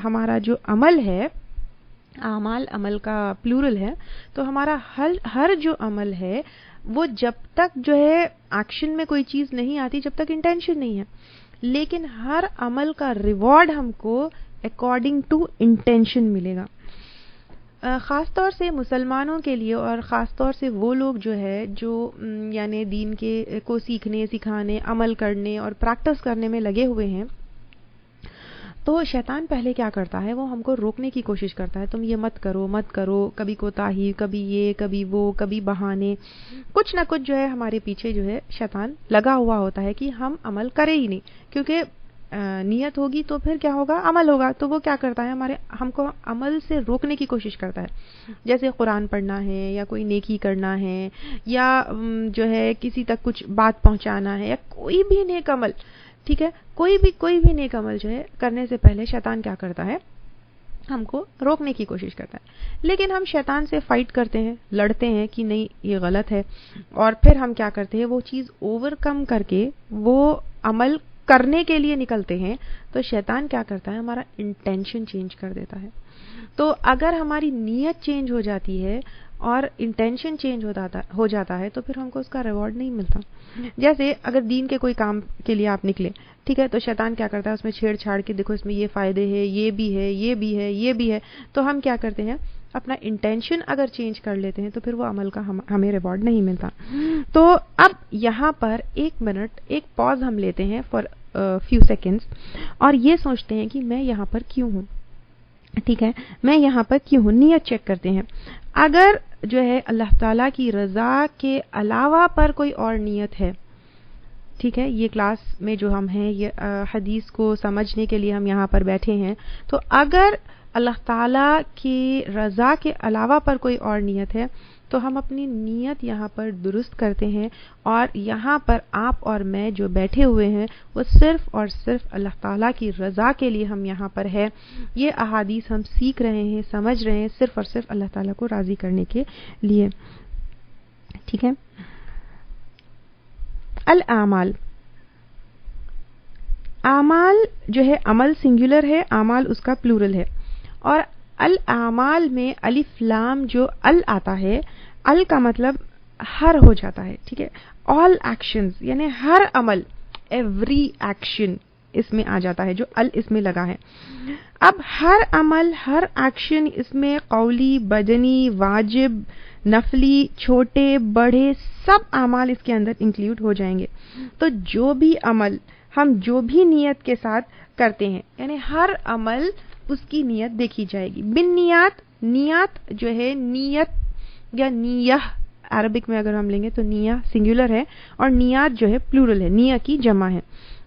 [SPEAKER 1] ہمارا جو عمل ہے, اعمال عمل کا پلورل ہے, تو ہمارا ہر جو عمل ہے وہ جب تک جو ہے ایکشن میں کوئی چیز نہیں آتی جب تک انٹینشن نہیں ہے, لیکن ہر عمل کا ریوارڈ ہم کو اکارڈنگ ٹو انٹینشن ملے گا. خاص طور سے مسلمانوں کے لیے, اور خاص طور سے وہ لوگ جو ہے جو یعنی دین کے کو سیکھنے سکھانے عمل کرنے اور پریکٹس کرنے میں لگے ہوئے ہیں, تو شیطان پہلے کیا کرتا ہے, وہ ہم کو روکنے کی کوشش کرتا ہے. تم یہ مت کرو, کبھی کوتاہی, کبھی یہ, کبھی وہ, کبھی بہانے, کچھ نہ کچھ جو ہے ہمارے پیچھے جو ہے شیطان لگا ہوا ہوتا ہے کہ ہم عمل کریں ہی نہیں, کیونکہ نیت ہوگی تو پھر کیا ہوگا, عمل ہوگا. تو وہ کیا کرتا ہے, ہم کو عمل سے روکنے کی کوشش کرتا ہے. جیسے قرآن پڑھنا ہے, یا کوئی نیکی کرنا ہے, یا جو ہے کسی تک کچھ بات پہنچانا ہے, یا کوئی بھی نیک عمل, ٹھیک ہے, کوئی بھی نیک عمل جو ہے کرنے سے پہلے شیطان کیا کرتا ہے, ہم کو روکنے کی کوشش کرتا ہے. لیکن ہم شیطان سے فائٹ کرتے ہیں, لڑتے ہیں کہ نہیں یہ غلط ہے, اور پھر ہم کیا کرتے ہیں, وہ چیز اوور کم کر کے وہ عمل کرنے کے لیے نکلتے ہیں. تو شیطان کیا کرتا ہے, ہمارا انٹینشن چینج کر دیتا ہے. تو اگر ہماری نیت چینج ہو جاتی ہے اور انٹینشن چینج ہو جاتا ہے تو پھر ہم کو اس کا ریوارڈ نہیں ملتا. جیسے اگر دین کے کوئی کام کے لیے آپ نکلے, ٹھیک ہے, تو شیطان کیا کرتا ہے, اس میں چھیڑ چھاڑ کے دیکھو اس میں یہ فائدے ہیں, یہ بھی ہے, یہ بھی ہے, یہ بھی ہے. تو ہم کیا کرتے ہیں, اپنا انٹینشن اگر چینج کر لیتے ہیں تو پھر وہ عمل کا ہمیں ریوارڈ نہیں ملتا. تو اب یہاں پر ایک منٹ ایک پاز ہم لیتے ہیں فار فیو سیکنڈز, اور یہ سوچتے ہیں کہ میں یہاں پر کیوں ہوں. ٹھیک ہے, میں یہاں پر کیوں ہوں, نیت چیک کرتے ہیں. اگر جو ہے اللہ تعالیٰ کی رضا کے علاوہ پر کوئی اور نیت ہے, ٹھیک ہے, یہ کلاس میں جو ہم ہیں یہ حدیث کو سمجھنے کے لیے ہم یہاں پر بیٹھے ہیں, تو اگر اللہ تعالیٰ کی رضا کے علاوہ پر کوئی اور نیت ہے تو ہم اپنی نیت یہاں پر درست کرتے ہیں, اور یہاں پر آپ اور میں جو بیٹھے ہوئے ہیں وہ صرف اور صرف اللہ تعالیٰ کی رضا کے لیے ہم یہاں پر ہے. یہ احادیث ہم سیکھ رہے ہیں, سمجھ رہے ہیں صرف اور صرف اللہ تعالیٰ کو راضی کرنے کے لیے. ٹھیک ہے. الاعمال, اعمال جو ہے عمل سنگولر ہے, اعمال اس کا پلورل ہے, اور الاعمال میں الف لام جو ال آتا ہے, ال کا مطلب ہر ہو جاتا ہے. ٹھیک ہے, آل ایکشنز یعنی ہر عمل, ایوری ایکشن اس میں آ جاتا ہے جو ال اس میں لگا ہے. اب ہر عمل ہر ایکشن اس میں قولی, بدنی, واجب, نفلی, چھوٹے بڑے سب اعمال اس کے اندر انکلوڈ ہو جائیں گے. تو جو بھی عمل ہم جو بھی نیت کے ساتھ کرتے ہیں, یعنی ہر عمل اس کی نیت دیکھی جائے گی. بن نیات, نیت جو ہے نیت یا نیہ عربک میں اگر ہم لیں گے تو نیہ سنگولر ہے, اور نیات جو ہے پلورل ہے, نیہ کی جمع ہے.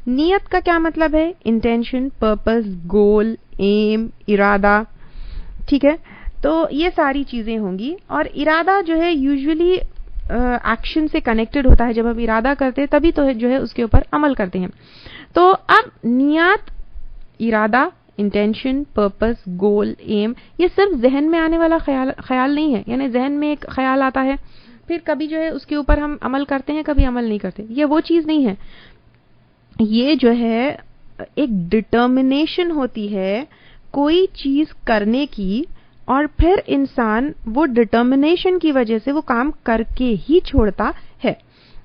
[SPEAKER 1] نیت کا کیا مطلب ہے, انٹینشن, پرپز, گول, ایم, ارادہ. ٹھیک ہے, تو یہ ساری چیزیں ہوں گی. اور ارادہ جو ہے یوزولی ایکشن سے کنیکٹڈ ہوتا ہے, جب ہم ارادہ کرتے ہیں تبھی تو جو ہے اس کے اوپر عمل کرتے ہیں. تو اب نیت, ارادہ, انٹینشن, پرپس, گول, ایم, یہ صرف ذہن میں آنے والا خیال نہیں ہے. یعنی ذہن میں ایک خیال آتا ہے, پھر کبھی جو ہے اس کے اوپر ہم عمل کرتے ہیں, کبھی عمل نہیں کرتے, یہ وہ چیز نہیں ہے. یہ جو ہے ایک ڈٹرمنیشن ہوتی ہے کوئی چیز کرنے کی, اور پھر انسان وہ ڈٹرمنیشن کی وجہ سے وہ کام کر کے ہی چھوڑتا ہے.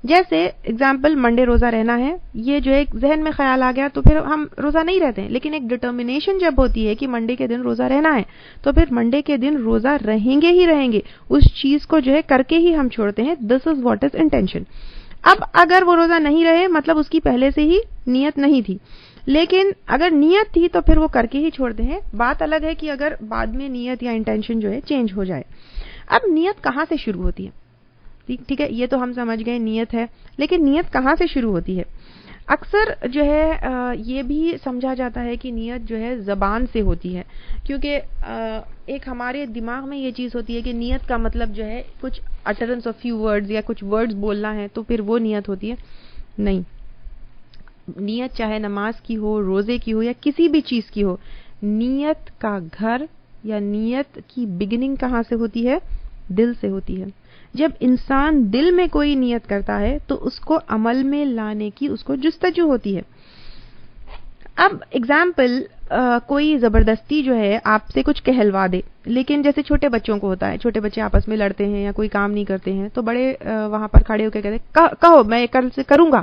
[SPEAKER 1] جیسے اگزامپل, منڈے روزہ رہنا ہے, یہ جو ایک ذہن میں خیال آ گیا تو پھر ہم روزہ نہیں رہتے ہیں. لیکن ایک ڈٹرمنیشن جب ہوتی ہے کہ منڈے کے دن روزہ رہنا ہے تو پھر منڈے کے دن روزہ رہیں گے ہی رہیں گے, اس چیز کو جو ہے کر کے ہی ہم چھوڑتے ہیں. دس از واٹ از انٹینشن. اب اگر وہ روزہ نہیں رہے مطلب اس کی پہلے سے ہی نیت نہیں تھی، لیکن اگر نیت تھی تو پھر وہ کر کے ہی چھوڑ دیں. بات الگ ہے کہ اگر بعد میں نیت یا انٹینشن جو ہے چینج ہو جائے. اب نیت کہاں سے شروع ہوتی ہے؟ ٹھیک ہے، یہ تو ہم سمجھ گئے نیت ہے، لیکن نیت کہاں سے شروع ہوتی ہے؟ اکثر جو ہے یہ بھی سمجھا جاتا ہے کہ نیت جو ہے زبان سے ہوتی ہے، کیونکہ ایک ہمارے دماغ میں یہ چیز ہوتی ہے کہ نیت کا مطلب جو ہے کچھ اٹرنس آف فیو ورڈز یا کچھ ورڈز بولنا ہے تو پھر وہ نیت ہوتی ہے. نہیں، نیت چاہے نماز کی ہو، روزے کی ہو یا کسی بھی چیز کی ہو، نیت کا گھر یا نیت کی بگننگ کہاں سے ہوتی ہے؟ دل سے ہوتی ہے. جب انسان دل میں کوئی نیت کرتا ہے تو اس کو عمل میں لانے کی اس کو جستجو ہوتی ہے. اب اگزامپل، کوئی زبردستی جو ہے آپ سے کچھ کہلوا دے، لیکن جیسے چھوٹے بچوں کو ہوتا ہے، چھوٹے بچے آپس میں لڑتے ہیں یا کوئی کام نہیں کرتے ہیں تو بڑے وہاں پر کھڑے ہو کے کہتے ہیں کہو میں کل سے کروں گا،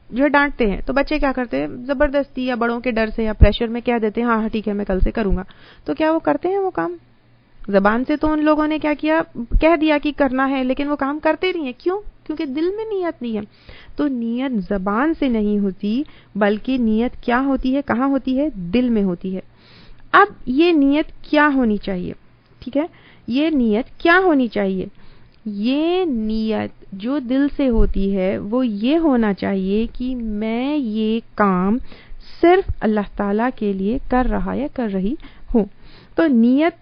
[SPEAKER 1] جو ہے ڈانٹتے ہیں. تو بچے کیا کرتے ہیں؟ زبردستی یا بڑوں کے ڈر سے یا پریشر میں کہہ دیتے ہیں ہاں ٹھیک ہے میں کل سے کروں گا. تو کیا وہ کرتے ہیں وہ کام؟ زبان سے تو ان لوگوں نے کیا کیا، کہہ دیا کہ کرنا ہے، لیکن وہ کام کرتے نہیں ہیں. کیوں؟ کیونکہ دل میں نیت نہیں ہے. تو نیت زبان سے نہیں ہوتی، بلکہ نیت کیا ہوتی ہے، کہاں ہوتی ہے؟ دل میں ہوتی ہے. اب یہ نیت کیا ہونی چاہیے؟ ٹھیک ہے، یہ نیت کیا ہونی چاہیے؟ یہ نیت جو دل سے ہوتی ہے وہ یہ ہونا چاہیے کہ میں یہ کام صرف اللہ تعالیٰ کے لیے کر رہا یا کر رہی ہوں. تو نیت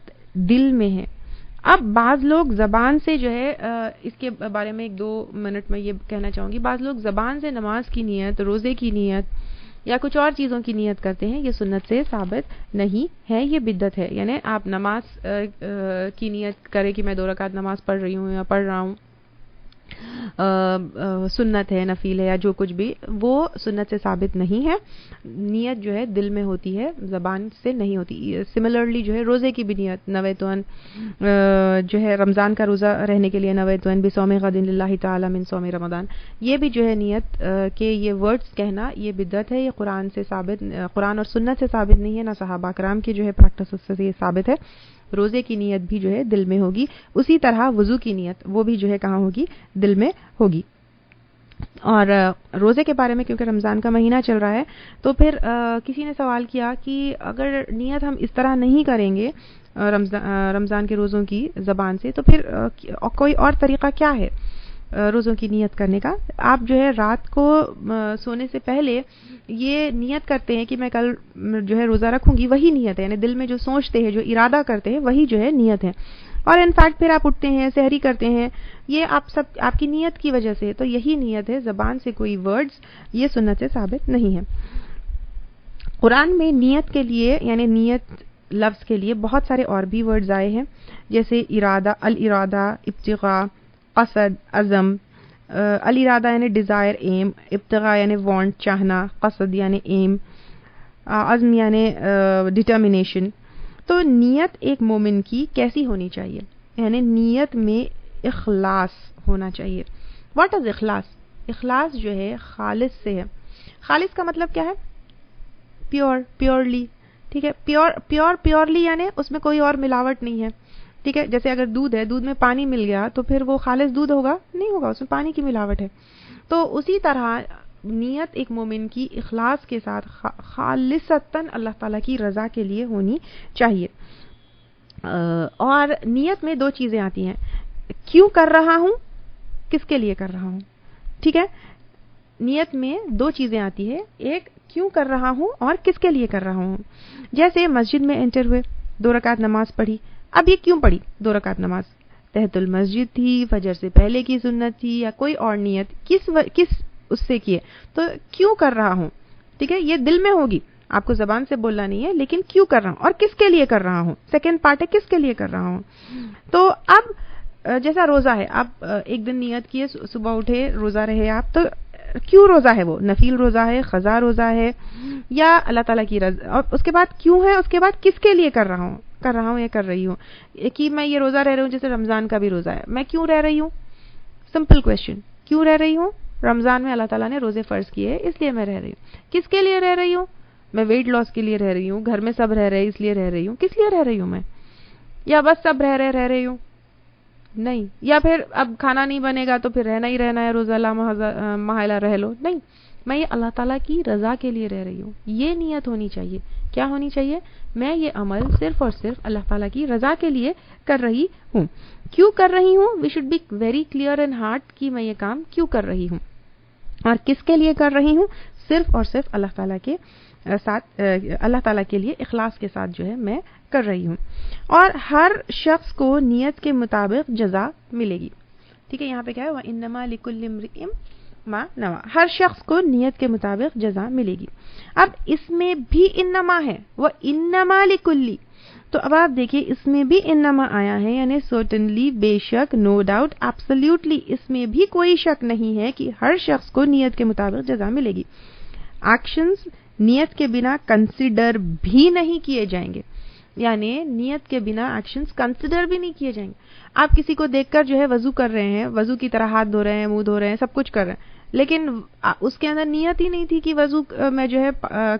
[SPEAKER 1] دل میں ہے. اب بعض لوگ زبان سے جو ہے اس کے بارے میں 1-2 منٹ میں یہ کہنا چاہوں گی، بعض لوگ زبان سے نماز کی نیت، روزے کی نیت یا کچھ اور چیزوں کی نیت کرتے ہیں. یہ سنت سے ثابت نہیں ہے، یہ بدعت ہے. یعنی آپ نماز کی نیت کریں کہ میں 2 رکعت نماز پڑھ رہی ہوں یا پڑھ رہا ہوں، سنت ہے، نفل ہے یا جو کچھ بھی، وہ سنت سے ثابت نہیں ہے. نیت جو ہے دل میں ہوتی ہے، زبان سے نہیں ہوتی. سملرلی جو ہے روزے کی بھی نیت، نویتون جو ہے رمضان کا روزہ رہنے کے لیے نویتون بصوم غد للہ تعالی من صوم رمضان، یہ بھی جو ہے نیت کے یہ ورڈز کہنا یہ بدعت ہے. یہ قرآن سے ثابت، قرآن اور سنت سے ثابت نہیں ہے، نہ صحابہ کرام کی جو ہے پریکٹس اس سے یہ ثابت ہے. روزے کی نیت بھی جو ہے دل میں ہوگی، اسی طرح وضو کی نیت وہ بھی جو ہے کہاں ہوگی؟ دل میں ہوگی. اور روزے کے بارے میں کیونکہ رمضان کا مہینہ چل رہا ہے تو پھر کسی نے سوال کیا کہ اگر نیت ہم اس طرح نہیں کریں گے رمضان کے روزوں کی زبان سے تو پھر کوئی اور طریقہ کیا ہے روزوں کی نیت کرنے کا؟ آپ جو ہے رات کو سونے سے پہلے یہ نیت کرتے ہیں کہ میں کل جو ہے روزہ رکھوں گی، وہی نیت ہے. یعنی دل میں جو سوچتے ہیں، جو ارادہ کرتے ہیں، وہی جو ہے نیت ہے. اور انفیکٹ پھر آپ اٹھتے ہیں، سحری کرتے ہیں، یہ آپ کی نیت کی وجہ سے. تو یہی نیت ہے، زبان سے کوئی ورڈز یہ سنت سے ثابت نہیں ہے. قرآن میں نیت کے لیے یعنی نیت لفظ کے لیے بہت سارے اور بھی ورڈز آئے ہیں، جیسے ارادہ، الارادہ، ابتغاء، قصد، عزم. الارادہ یعنی ڈیزائر، ایم. ابتغاء یعنی وانٹ، چاہنا. قصد یعنی ایم. عزم یعنی ڈٹرمینیشن. تو نیت ایک مومن کی کیسی ہونی چاہیے؟ یعنی نیت میں اخلاص ہونا چاہیے. واٹ از اخلاص؟ اخلاص جو ہے خالص سے ہے. خالص کا مطلب کیا ہے؟ پیورلی. ٹھیک ہے، پیورلی یعنی اس میں کوئی اور ملاوٹ نہیں ہے. ٹھیک ہے، جیسے اگر دودھ ہے، دودھ میں پانی مل گیا تو پھر وہ خالص دودھ ہوگا؟ نہیں ہوگا، اس میں پانی کی ملاوٹ ہے. تو اسی طرح نیت ایک مومن کی اخلاص کے ساتھ خالصتاً اللہ تعالیٰ کی رضا کے لیے ہونی چاہیے. اور نیت میں 2 چیزیں آتی ہیں، کیوں کر رہا ہوں، کس کے لیے کر رہا ہوں. ٹھیک ہے، نیت میں 2 چیزیں آتی ہے، ایک کیوں کر رہا ہوں اور کس کے لیے کر رہا ہوں. جیسے مسجد میں انٹر ہوئے، 2 رکعت نماز پڑھی. اب یہ کیوں پڑھی 2 رکعت نماز؟ تحت المسجد تھی، فجر سے پہلے کی سنت تھی، یا کوئی اور نیت کس اس سے کیے، تو کیوں کر رہا ہوں. ٹھیک ہے، یہ دل میں ہوگی، آپ کو زبان سے بولنا نہیں ہے، لیکن کیوں کر رہا ہوں اور کس کے لیے کر رہا ہوں. سیکنڈ پارٹ ہے کس کے لیے کر رہا ہوں. تو اب جیسا روزہ ہے، آپ ایک دن نیت کیے، صبح اٹھے روزہ رہے آپ، تو کیوں روزہ ہے؟ وہ نفل روزہ ہے، قضا روزہ ہے، یا اللہ تعالیٰ کی رضا. اور اس کے بعد کیوں ہے، اس کے بعد کس کے لیے کر رہا ہوں یا کر رہی ہوں. کہ میں یہ روزہ رہ رہی ہوں، جیسے رمضان کا بھی روزہ ہے، میں کیوں رہ رہی ہوں؟ سمپل کویسچن، کیوں رہ رہی ہوں؟ رمضان میں اللہ تعالیٰ نے روزے فرض کیے، اس لیے میں رہ رہی ہوں. کس کے لیے رہ رہی ہوں؟ میں ویٹ لاس کے لیے رہ رہی ہوں، گھر میں سب رہ رہے اس لیے رہ رہی ہوں. کس لیے رہ رہی ہوں میں؟ یا بس سب رہ رہی ہوں؟ نہیں. یا پھر اب کھانا نہیں بنے گا تو پھر رہنا ہی رہنا ہے, روزہ لا محالہ رہ لو. نہیں, میں یہ اللہ تعالیٰ کی رضا کے لیے رہ رہی ہوں, یہ نیت ہونی چاہیے. کیا ہونی چاہیے؟ میں یہ عمل صرف اور صرف اللہ تعالیٰ کی رضا کے لیے کر رہی ہوں. کیوں کر رہی ہوں؟ We should be very clear in heart کہ میں یہ کام کیوں کر رہی ہوں اور کس کے لیے کر رہی ہوں. صرف اور صرف اللہ تعالیٰ کے ساتھ, اللہ تعالیٰ کے لیے اخلاص کے ساتھ جو ہے میں کر رہی ہوں. اور ہر شخص کو نیت کے مطابق جزا ملے گی. ٹھیک ہے, یہاں پہ کیا ہے؟ وَإِنَّمَا لِكُلِّ امْرِئٍ مَا نَوَىٰ, ہر شخص کو نیت کے مطابق جزا ملے گی. اب اس میں بھی انما ہے, وَإِنَّمَا لِكُلِّ, تو اب آپ دیکھیے اس میں بھی انما آیا ہے, یعنی سرٹنلی, بے شک, نو ڈاؤٹ, ایبسلیوٹلی, اس میں بھی کوئی شک نہیں ہے کہ ہر شخص کو نیت کے مطابق جزا ملے گی. ایکشنز نیت کے بنا کنسیڈر بھی نہیں کیے جائیں گے, یعنی نیت کے بنا ایکشنز کنسیڈر بھی نہیں کیے جائیں گے. آپ کسی کو دیکھ کر جو ہے وضو کر رہے ہیں, وضو کی طرح ہاتھ دھو رہے ہیں, منہ دھو رہے ہیں, سب کچھ کر رہے ہیں, لیکن اس کے اندر نیت ہی نہیں تھی کہ وضو میں جو ہے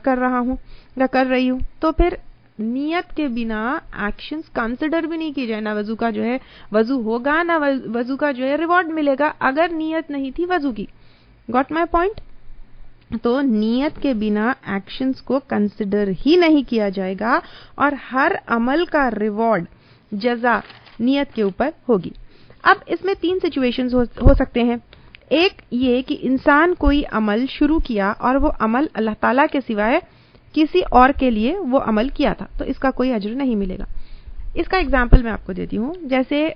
[SPEAKER 1] کر رہا ہوں یا کر رہی ہوں, تو پھر نیت کے بنا ایکشنز کنسیڈر بھی نہیں کیے جائیں. نہ وضو کا جو ہے وضو ہوگا, نہ وضو کا جو ہے ریوارڈ ملے گا اگر نیت نہیں تھی وضو کی. Got my point? تو نیت کے بنا ایکشنز کو کنسیڈر ہی نہیں کیا جائے گا اور ہر عمل کا ریوارڈ, جزا نیت کے اوپر ہوگی. اب اس میں 3 سچویشنز ہو سکتے ہیں. ایک یہ کہ انسان کوئی عمل شروع کیا اور وہ عمل اللہ تعالیٰ کے سوائے کسی اور کے لیے وہ عمل کیا تھا, تو اس کا کوئی اجر نہیں ملے گا. اس کا ایگزامپل میں آپ کو دیتی ہوں. جیسے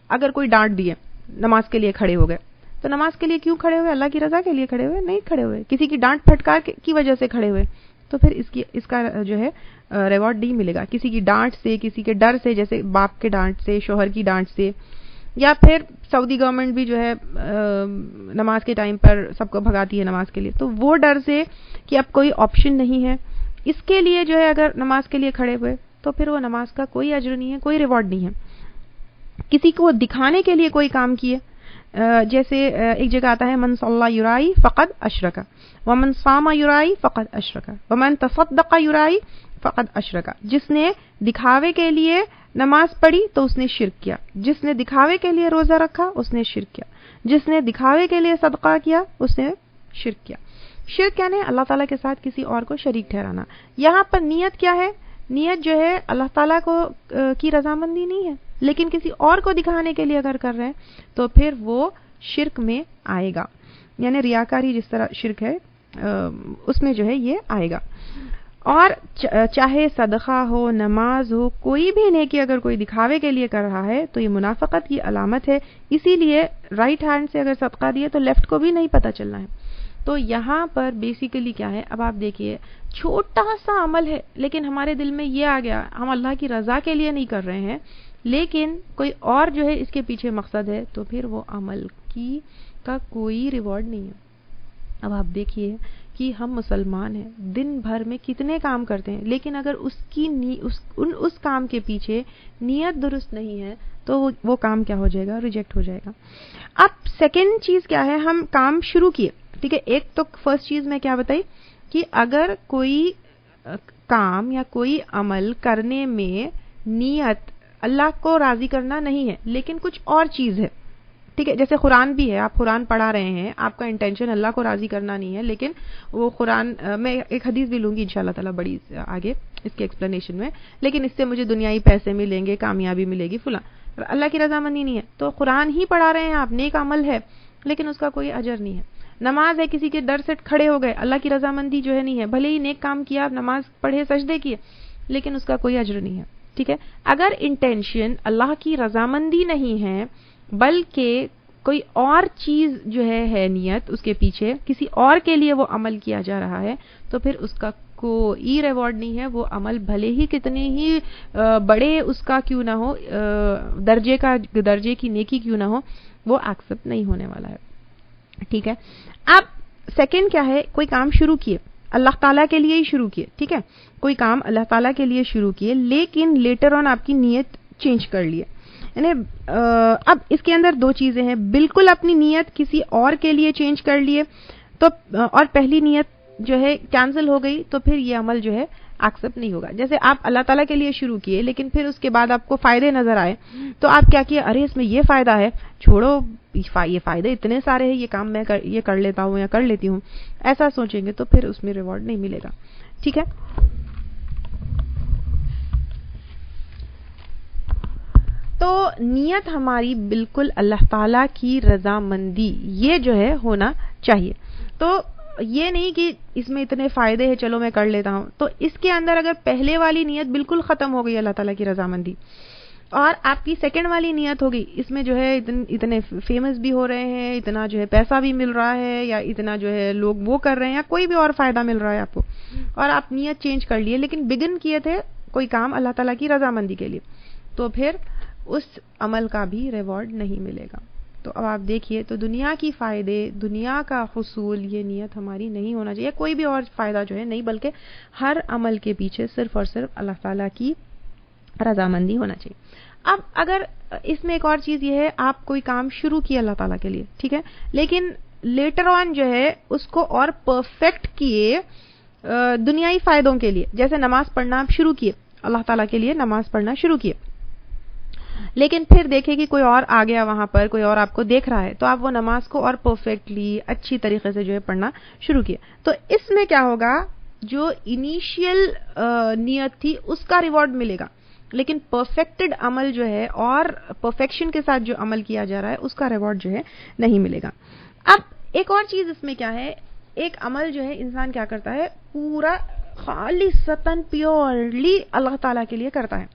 [SPEAKER 1] اگر کوئی ڈانٹ دیے, نماز کے لیے کھڑے ہو گئے, تو نماز کے لیے کیوں کھڑے ہوئے؟ اللہ کی رضا کے لیے کھڑے ہوئے؟ نہیں کھڑے ہوئے, کسی کی ڈانٹ پھٹکار کی وجہ سے کھڑے ہوئے, تو پھر اس کا جو ہے ریوارڈ نہیں ملے گا. کسی کی ڈانٹ سے, کسی کے ڈر سے, جیسے باپ کے ڈانٹ سے, شوہر کی ڈانٹ سے, یا پھر سعودی گورنمنٹ بھی جو ہے نماز کے ٹائم پر سب کو بھگاتی ہے نماز کے لیے, تو وہ ڈر سے کہ اب کوئی آپشن نہیں ہے, اس کے لیے جو ہے اگر نماز کے لیے کھڑے ہوئے تو پھر وہ نماز کا کوئی اجر نہیں ہے, کوئی ریوارڈ نہیں ہے. کسی کو دکھانے کے لیے کوئی کام کیے, جیسے ایک جگہ آتا ہے من صلی یرائی فقد اشرک, ومن صام یرائی فقد اشرک, ومن تصدق یرائی فقد اشرک. جس نے دکھاوے کے لیے نماز پڑھی تو اس نے شرک کیا, جس نے دکھاوے کے لیے روزہ رکھا اس نے شرک کیا, جس نے دکھاوے کے لیے صدقہ کیا اس نے شرک کیا. شرک یعنی اللہ تعالیٰ کے ساتھ کسی اور کو شریک ٹھہرانا. یہاں پر نیت کیا ہے؟ نیت جو ہے اللہ تعالیٰ کو کی رضامندی نہیں ہے, لیکن کسی اور کو دکھانے کے لیے اگر کر رہے ہیں تو پھر وہ شرک میں آئے گا, یعنی ریاکاری جس طرح شرک ہے اس میں جو ہے یہ آئے گا. اور چاہے صدقہ ہو, نماز ہو, کوئی بھی نیکی اگر کوئی دکھاوے کے لیے کر رہا ہے تو یہ منافقت کی علامت ہے. اسی لیے رائٹ ہینڈ سے اگر صدقہ دیے تو لیفٹ کو بھی نہیں پتہ چلنا ہے. تو یہاں پر بیسیکلی کیا ہے, اب آپ دیکھیے چھوٹا سا عمل ہے لیکن ہمارے دل میں یہ آ گیا, ہم اللہ کی رضا کے لیے نہیں کر رہے ہیں لیکن کوئی اور جو ہے اس کے پیچھے مقصد ہے, تو پھر وہ عمل کا کوئی ریوارڈ نہیں ہے. اب آپ دیکھیے کہ ہم مسلمان ہیں, دن بھر میں کتنے کام کرتے ہیں, لیکن اگر اس کام کے پیچھے نیت درست نہیں ہے تو وہ کام کیا ہو جائے گا؟ ریجیکٹ ہو جائے گا. اب سیکنڈ چیز کیا ہے, ہم کام شروع کیے, ٹھیک ہے. ایک تو فرسٹ چیز میں کیا بتائی کہ اگر کوئی کام یا کوئی عمل کرنے میں نیت اللہ کو راضی کرنا نہیں ہے لیکن کچھ اور چیز ہے, ٹھیک ہے. جیسے قرآن بھی ہے, آپ قرآن پڑھا رہے ہیں, آپ کا انٹینشن اللہ کو راضی کرنا نہیں ہے, لیکن وہ قرآن, میں ایک حدیث بھی لوں گی انشاءاللہ تعالیٰ بڑی آگے اس کے ایکسپلینیشن میں, لیکن اس سے مجھے دنیائی پیسے ملیں گے, کامیابی ملے گی, فلاں, اللہ کی رضامندی نہیں ہے. تو قرآن ہی پڑھا رہے ہیں آپ, نیک عمل ہے لیکن اس کا کوئی اجر نہیں ہے. نماز ہے, کسی کے ڈر سے کھڑے ہو گئے, اللہ کی رضامندی جو ہے نہیں ہے, بھلے ہی نیک کام کیا, نماز پڑھے, سجدے کیے, لیکن اس کا کوئی اجر نہیں ہے, ٹھیک ہے. اگر انٹینشن اللہ کی رضامندی نہیں ہے بلکہ کوئی اور چیز جو ہے نیت اس کے پیچھے, کسی اور کے لیے وہ عمل کیا جا رہا ہے, تو پھر اس کا کوئی ریوارڈ نہیں ہے. وہ عمل بھلے ہی کتنے ہی بڑے اس کا کیوں نہ ہو, درجے کی نیکی کیوں نہ ہو, وہ ایکسپٹ نہیں ہونے والا ہے, ٹھیک ہے. اب سیکنڈ کیا ہے, کوئی کام شروع کیے, اللہ تعالیٰ کے لیے ہی شروع کیے, ٹھیک ہے, کوئی کام اللہ تعالیٰ کے لیے شروع کیے, لیکن لیٹر آن آپ کی نیت چینج کر لیے. یعنی اب اس کے اندر 2 چیزیں ہیں, بالکل اپنی نیت کسی اور کے لیے چینج کر لیے تو, اور پہلی نیت جو ہے کینسل ہو گئی, تو پھر یہ عمل جو ہے ایکسپٹ نہیں ہوگا. جیسے آپ اللہ تعالیٰ کے لیے شروع کیے لیکن پھر اس کے بعد آپ کو فائدے نظر آئے تو آپ کیا کیے, ارے اس میں یہ فائدہ ہے, چھوڑو یہ فائدے اتنے سارے ہیں, یہ کام میں یہ کر لیتا ہوں یا کر لیتی ہوں, ایسا سوچیں گے تو پھر اس میں ریوارڈ نہیں ملے گا. ٹھیک ہے. تو نیت ہماری بالکل اللہ تعالیٰ کی رضامندی یہ جو ہے ہونا چاہیے. تو یہ نہیں کہ اس میں اتنے فائدے ہیں چلو میں کر لیتا ہوں, تو اس کے اندر اگر پہلے والی نیت بالکل ختم ہو گئی اللہ تعالیٰ کی رضامندی, اور آپ کی سیکنڈ والی نیت ہوگی اس میں جو ہے اتنے فیمس بھی ہو رہے ہیں, اتنا جو ہے پیسہ بھی مل رہا ہے, یا اتنا جو ہے لوگ وہ کر رہے ہیں, یا کوئی بھی اور فائدہ مل رہا ہے آپ کو, اور آپ نیت چینج کر لیے لیکن بگن کیے تھے کوئی کام اللہ تعالیٰ کی رضامندی کے لیے, تو پھر اس عمل کا بھی ریوارڈ نہیں ملے گا. تو اب آپ دیکھیے, تو دنیا کی فائدے, دنیا کا حصول, یہ نیت ہماری نہیں ہونا چاہیے, کوئی بھی اور فائدہ جو ہے نہیں, بلکہ ہر عمل کے پیچھے صرف اور صرف اللہ تعالیٰ کی رضامندی ہونا چاہیے. اب اگر اس میں ایک اور چیز یہ ہے, آپ کوئی کام شروع کیے اللہ تعالیٰ کے لیے, ٹھیک ہے, لیکن لیٹر آن جو ہے اس کو اور پرفیکٹ کیے دنیائی فائدوں کے لیے, جیسے نماز پڑھنا آپ شروع کیے اللہ تعالیٰ کے لیے, نماز پڑھنا شروع کیے, لیکن پھر دیکھیں کہ کوئی اور آ گیا وہاں پر, کوئی اور آپ کو دیکھ رہا ہے, تو آپ وہ نماز کو اور پرفیکٹلی اچھی طریقے سے جو ہے پڑھنا شروع کیا, تو اس میں کیا ہوگا, جو انیشیل نیت تھی اس کا ریوارڈ ملے گا, لیکن پرفیکٹڈ عمل جو ہے اور پرفیکشن کے ساتھ جو عمل کیا جا رہا ہے اس کا ریوارڈ جو ہے نہیں ملے گا. اب ایک اور چیز اس میں کیا ہے, ایک عمل جو ہے انسان کیا کرتا ہے, پورا خالصتاً پیورلی اللہ تعالیٰ کے لیے کرتا ہے,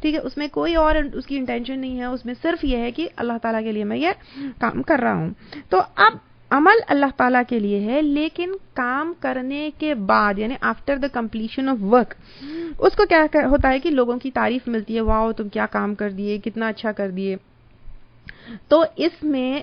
[SPEAKER 1] ٹھیک ہے, اس میں کوئی اور اس کی انٹینشن نہیں ہے, اس میں صرف یہ ہے کہ اللہ تعالیٰ کے لیے میں یہ کام کر رہا ہوں. تو اب عمل اللہ تعالیٰ کے لیے ہے, لیکن کام کرنے کے بعد یعنی after the completion of work اس کو کیا ہوتا ہے کہ لوگوں کی تعریف ملتی ہے, واؤ تم کیا کام کر دیے, کتنا اچھا کر دیے. تو اس میں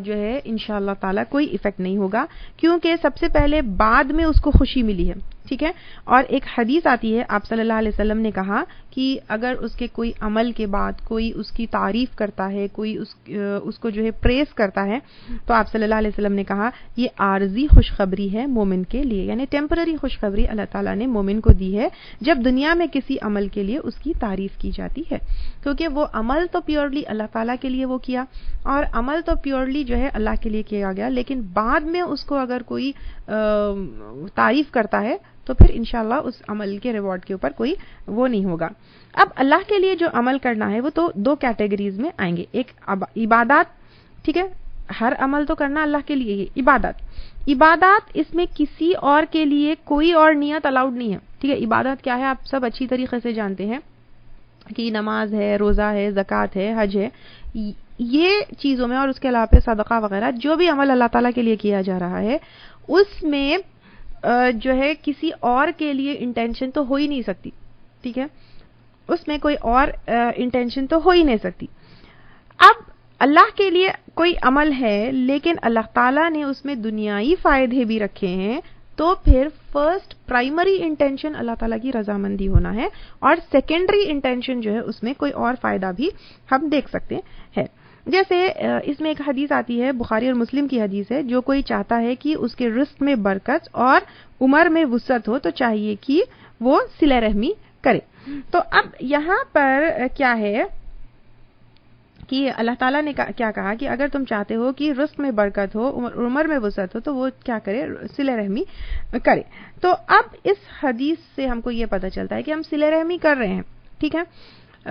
[SPEAKER 1] جو ہے انشاءاللہ تعالیٰ کوئی ایفیکٹ نہیں ہوگا, کیونکہ سب سے پہلے بعد میں اس کو خوشی ملی ہے, ٹھیک ہے. اور ایک حدیث آتی ہے, آپ صلی اللہ علیہ وسلم نے کہا کہ اگر اس کے کوئی عمل کے بعد کوئی اس کی تعریف کرتا ہے, کوئی اس کو جو ہے پریز کرتا ہے, تو آپ صلی اللہ علیہ وسلم نے کہا یہ عارضی خوشخبری ہے مومن کے لیے, یعنی ٹیمپرری خوشخبری اللہ تعالیٰ نے مومن کو دی ہے جب دنیا میں کسی عمل کے لیے اس کی تعریف کی جاتی ہے, کیونکہ وہ عمل تو پیورلی اللہ تعالیٰ کے لیے وہ کیا, اور عمل تو پیورلی جو ہے اللہ کے لیے کیا گیا, لیکن بعد میں اس کو اگر کوئی تعریف کرتا ہے تو پھر انشاءاللہ اس عمل کے ریوارڈ کے اوپر کوئی وہ نہیں ہوگا. اب اللہ کے لیے جو عمل کرنا ہے وہ تو دو کیٹیگریز میں آئیں گے, ایک عبادات, ٹھیک ہے, ہر عمل تو کرنا اللہ کے لیے, عبادات اس میں کسی اور کے لیے کوئی اور نیت الاؤڈ نہیں ہے, ٹھیک ہے. عبادت کیا ہے آپ سب اچھی طریقے سے جانتے ہیں کہ نماز ہے, روزہ ہے, زکوٰۃ ہے, حج ہے, یہ چیزوں میں, اور اس کے علاوہ صدقہ وغیرہ جو بھی عمل اللہ تعالیٰ کے لیے کیا جا رہا ہے اس میں جو ہے کسی اور کے لیے انٹینشن تو ہو ہی نہیں سکتی, ٹھیک ہے, اس میں کوئی اور انٹینشن تو ہو ہی نہیں سکتی. اب اللہ کے لیے کوئی عمل ہے لیکن اللہ تعالیٰ نے اس میں دنیائی فائدے بھی رکھے ہیں, تو پھر فرسٹ پرائمری انٹینشن اللہ تعالیٰ کی رضامندی ہونا ہے, اور سیکنڈری انٹینشن جو ہے اس میں کوئی اور فائدہ بھی ہم دیکھ سکتے ہیں. جیسے اس میں ایک حدیث آتی ہے, بخاری اور مسلم کی حدیث ہے, جو کوئی چاہتا ہے کہ اس کے رزق میں برکت اور عمر میں وسعت ہو تو چاہیے کہ وہ صلہ رحمی کرے. تو اب یہاں پر کیا ہے کہ اللہ تعالیٰ نے کیا کہا کہ اگر تم چاہتے ہو کہ رزق میں برکت ہو, عمر میں وسعت ہو, تو وہ کیا کرے, صلہ رحمی کرے. تو اب اس حدیث سے ہم کو یہ پتہ چلتا ہے کہ ہم صلہ رحمی کر رہے ہیں, ٹھیک ہے,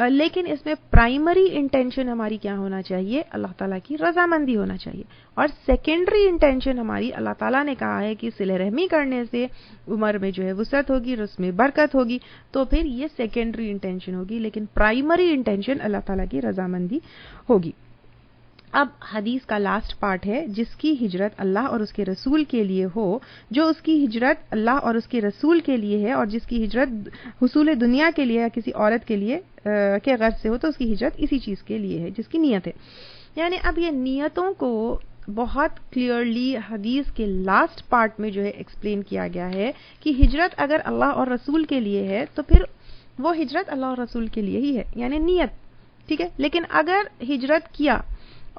[SPEAKER 1] لیکن اس میں پرائمری انٹینشن ہماری کیا ہونا چاہیے, اللہ تعالیٰ کی رضامندی ہونا چاہیے, اور سیکنڈری انٹینشن ہماری اللہ تعالیٰ نے کہا ہے کہ صلہ رحمی کرنے سے عمر میں جو ہے وسعت ہوگی, رزق میں برکت ہوگی, تو پھر یہ سیکنڈری انٹینشن ہوگی, لیکن پرائمری انٹینشن اللہ تعالیٰ کی رضامندی ہوگی. اب حدیث کا لاسٹ پارٹ ہے, جس کی ہجرت اللہ اور اس کے رسول کے لیے ہو, جو اس کی ہجرت اللہ اور اس کے رسول کے لیے ہے, اور جس کی ہجرت حصول دنیا کے لیے یا کسی عورت کے لیے کے غرض سے ہو, تو اس کی ہجرت اسی چیز کے لیے ہے جس کی نیت ہے. یعنی اب یہ نیتوں کو بہت کلیئرلی حدیث کے لاسٹ پارٹ میں جو ہے ایکسپلین کیا گیا ہے کہ ہجرت اگر اللہ اور رسول کے لیے ہے تو پھر وہ ہجرت اللہ اور رسول کے لیے ہی ہے, یعنی نیت, ٹھیک ہے. لیکن اگر ہجرت کیا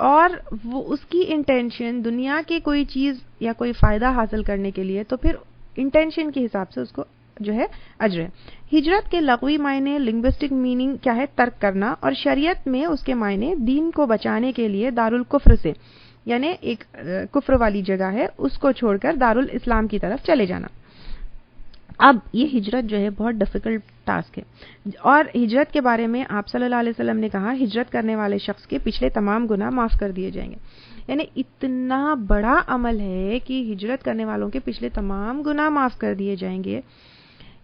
[SPEAKER 1] اور وہ اس کی انٹینشن دنیا کی کوئی چیز یا کوئی فائدہ حاصل کرنے کے لیے, تو پھر انٹینشن کے حساب سے اس کو جو ہے اجر ہے۔ ہجرت کے لغوی معنی لنگوسٹک میننگ کیا ہے؟ ترک کرنا، اور شریعت میں اس کے معنی دین کو بچانے کے لیے دارالکفر سے، یعنی ایک کفر والی جگہ ہے اس کو چھوڑ کر دارالاسلام کی طرف چلے جانا۔ اب یہ ہجرت جو ہے بہت ڈیفیکلٹ ٹاسک ہے، اور ہجرت کے بارے میں آپ صلی اللہ علیہ وسلم نے کہا ہجرت کرنے والے شخص کے پچھلے تمام گناہ معاف کر دیے جائیں گے۔ یعنی اتنا بڑا عمل ہے کہ ہجرت کرنے والوں کے پچھلے تمام گناہ معاف کر دیے جائیں گے۔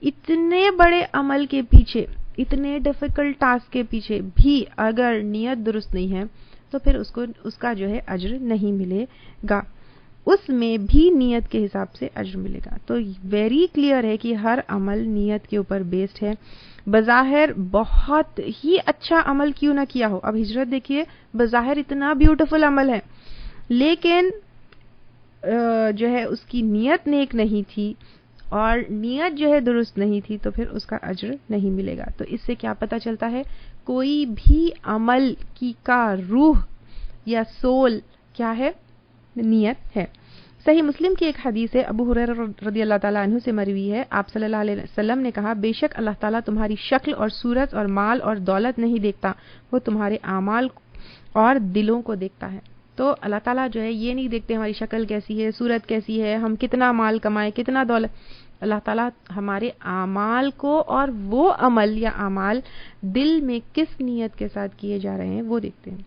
[SPEAKER 1] اتنے بڑے عمل کے پیچھے، اتنے ڈیفیکلٹ ٹاسک کے پیچھے بھی اگر نیت درست نہیں ہے تو پھر اس کا جو ہے اجر نہیں ملے گا، اس میں بھی نیت کے حساب سے اجر ملے گا۔ تو ویری کلیئر ہے کہ ہر عمل نیت کے اوپر بیسڈ ہے۔ بظاہر بہت ہی اچھا عمل کیوں نہ کیا ہو، اب ہجرت دیکھیے بظاہر اتنا بیوٹیفل عمل ہے، لیکن جو ہے اس کی نیت نیک نہیں تھی اور نیت جو ہے درست نہیں تھی تو پھر اس کا اجر نہیں ملے گا۔ تو اس سے کیا پتہ چلتا ہے؟ کوئی بھی عمل کی کا روح یا سول کیا ہے؟ نیت ہے۔ صحیح مسلم کی ایک حدیث ہے، ابو ہریرہ رضی اللہ تعالیٰ عنہ سے مروی ہے، آپ صلی اللہ علیہ وسلم نے کہا بے شک اللہ تعالیٰ تمہاری شکل اور صورت اور مال اور دولت نہیں دیکھتا، وہ تمہارے اعمال اور دلوں کو دیکھتا ہے۔ تو اللہ تعالیٰ جو ہے یہ نہیں دیکھتے ہماری شکل کیسی ہے، صورت کیسی ہے، ہم کتنا مال کمائیں، کتنا دولت۔ اللہ تعالیٰ ہمارے اعمال کو اور وہ عمل یا اعمال دل میں کس نیت کے ساتھ کیے جا رہے ہیں وہ دیکھتے ہیں۔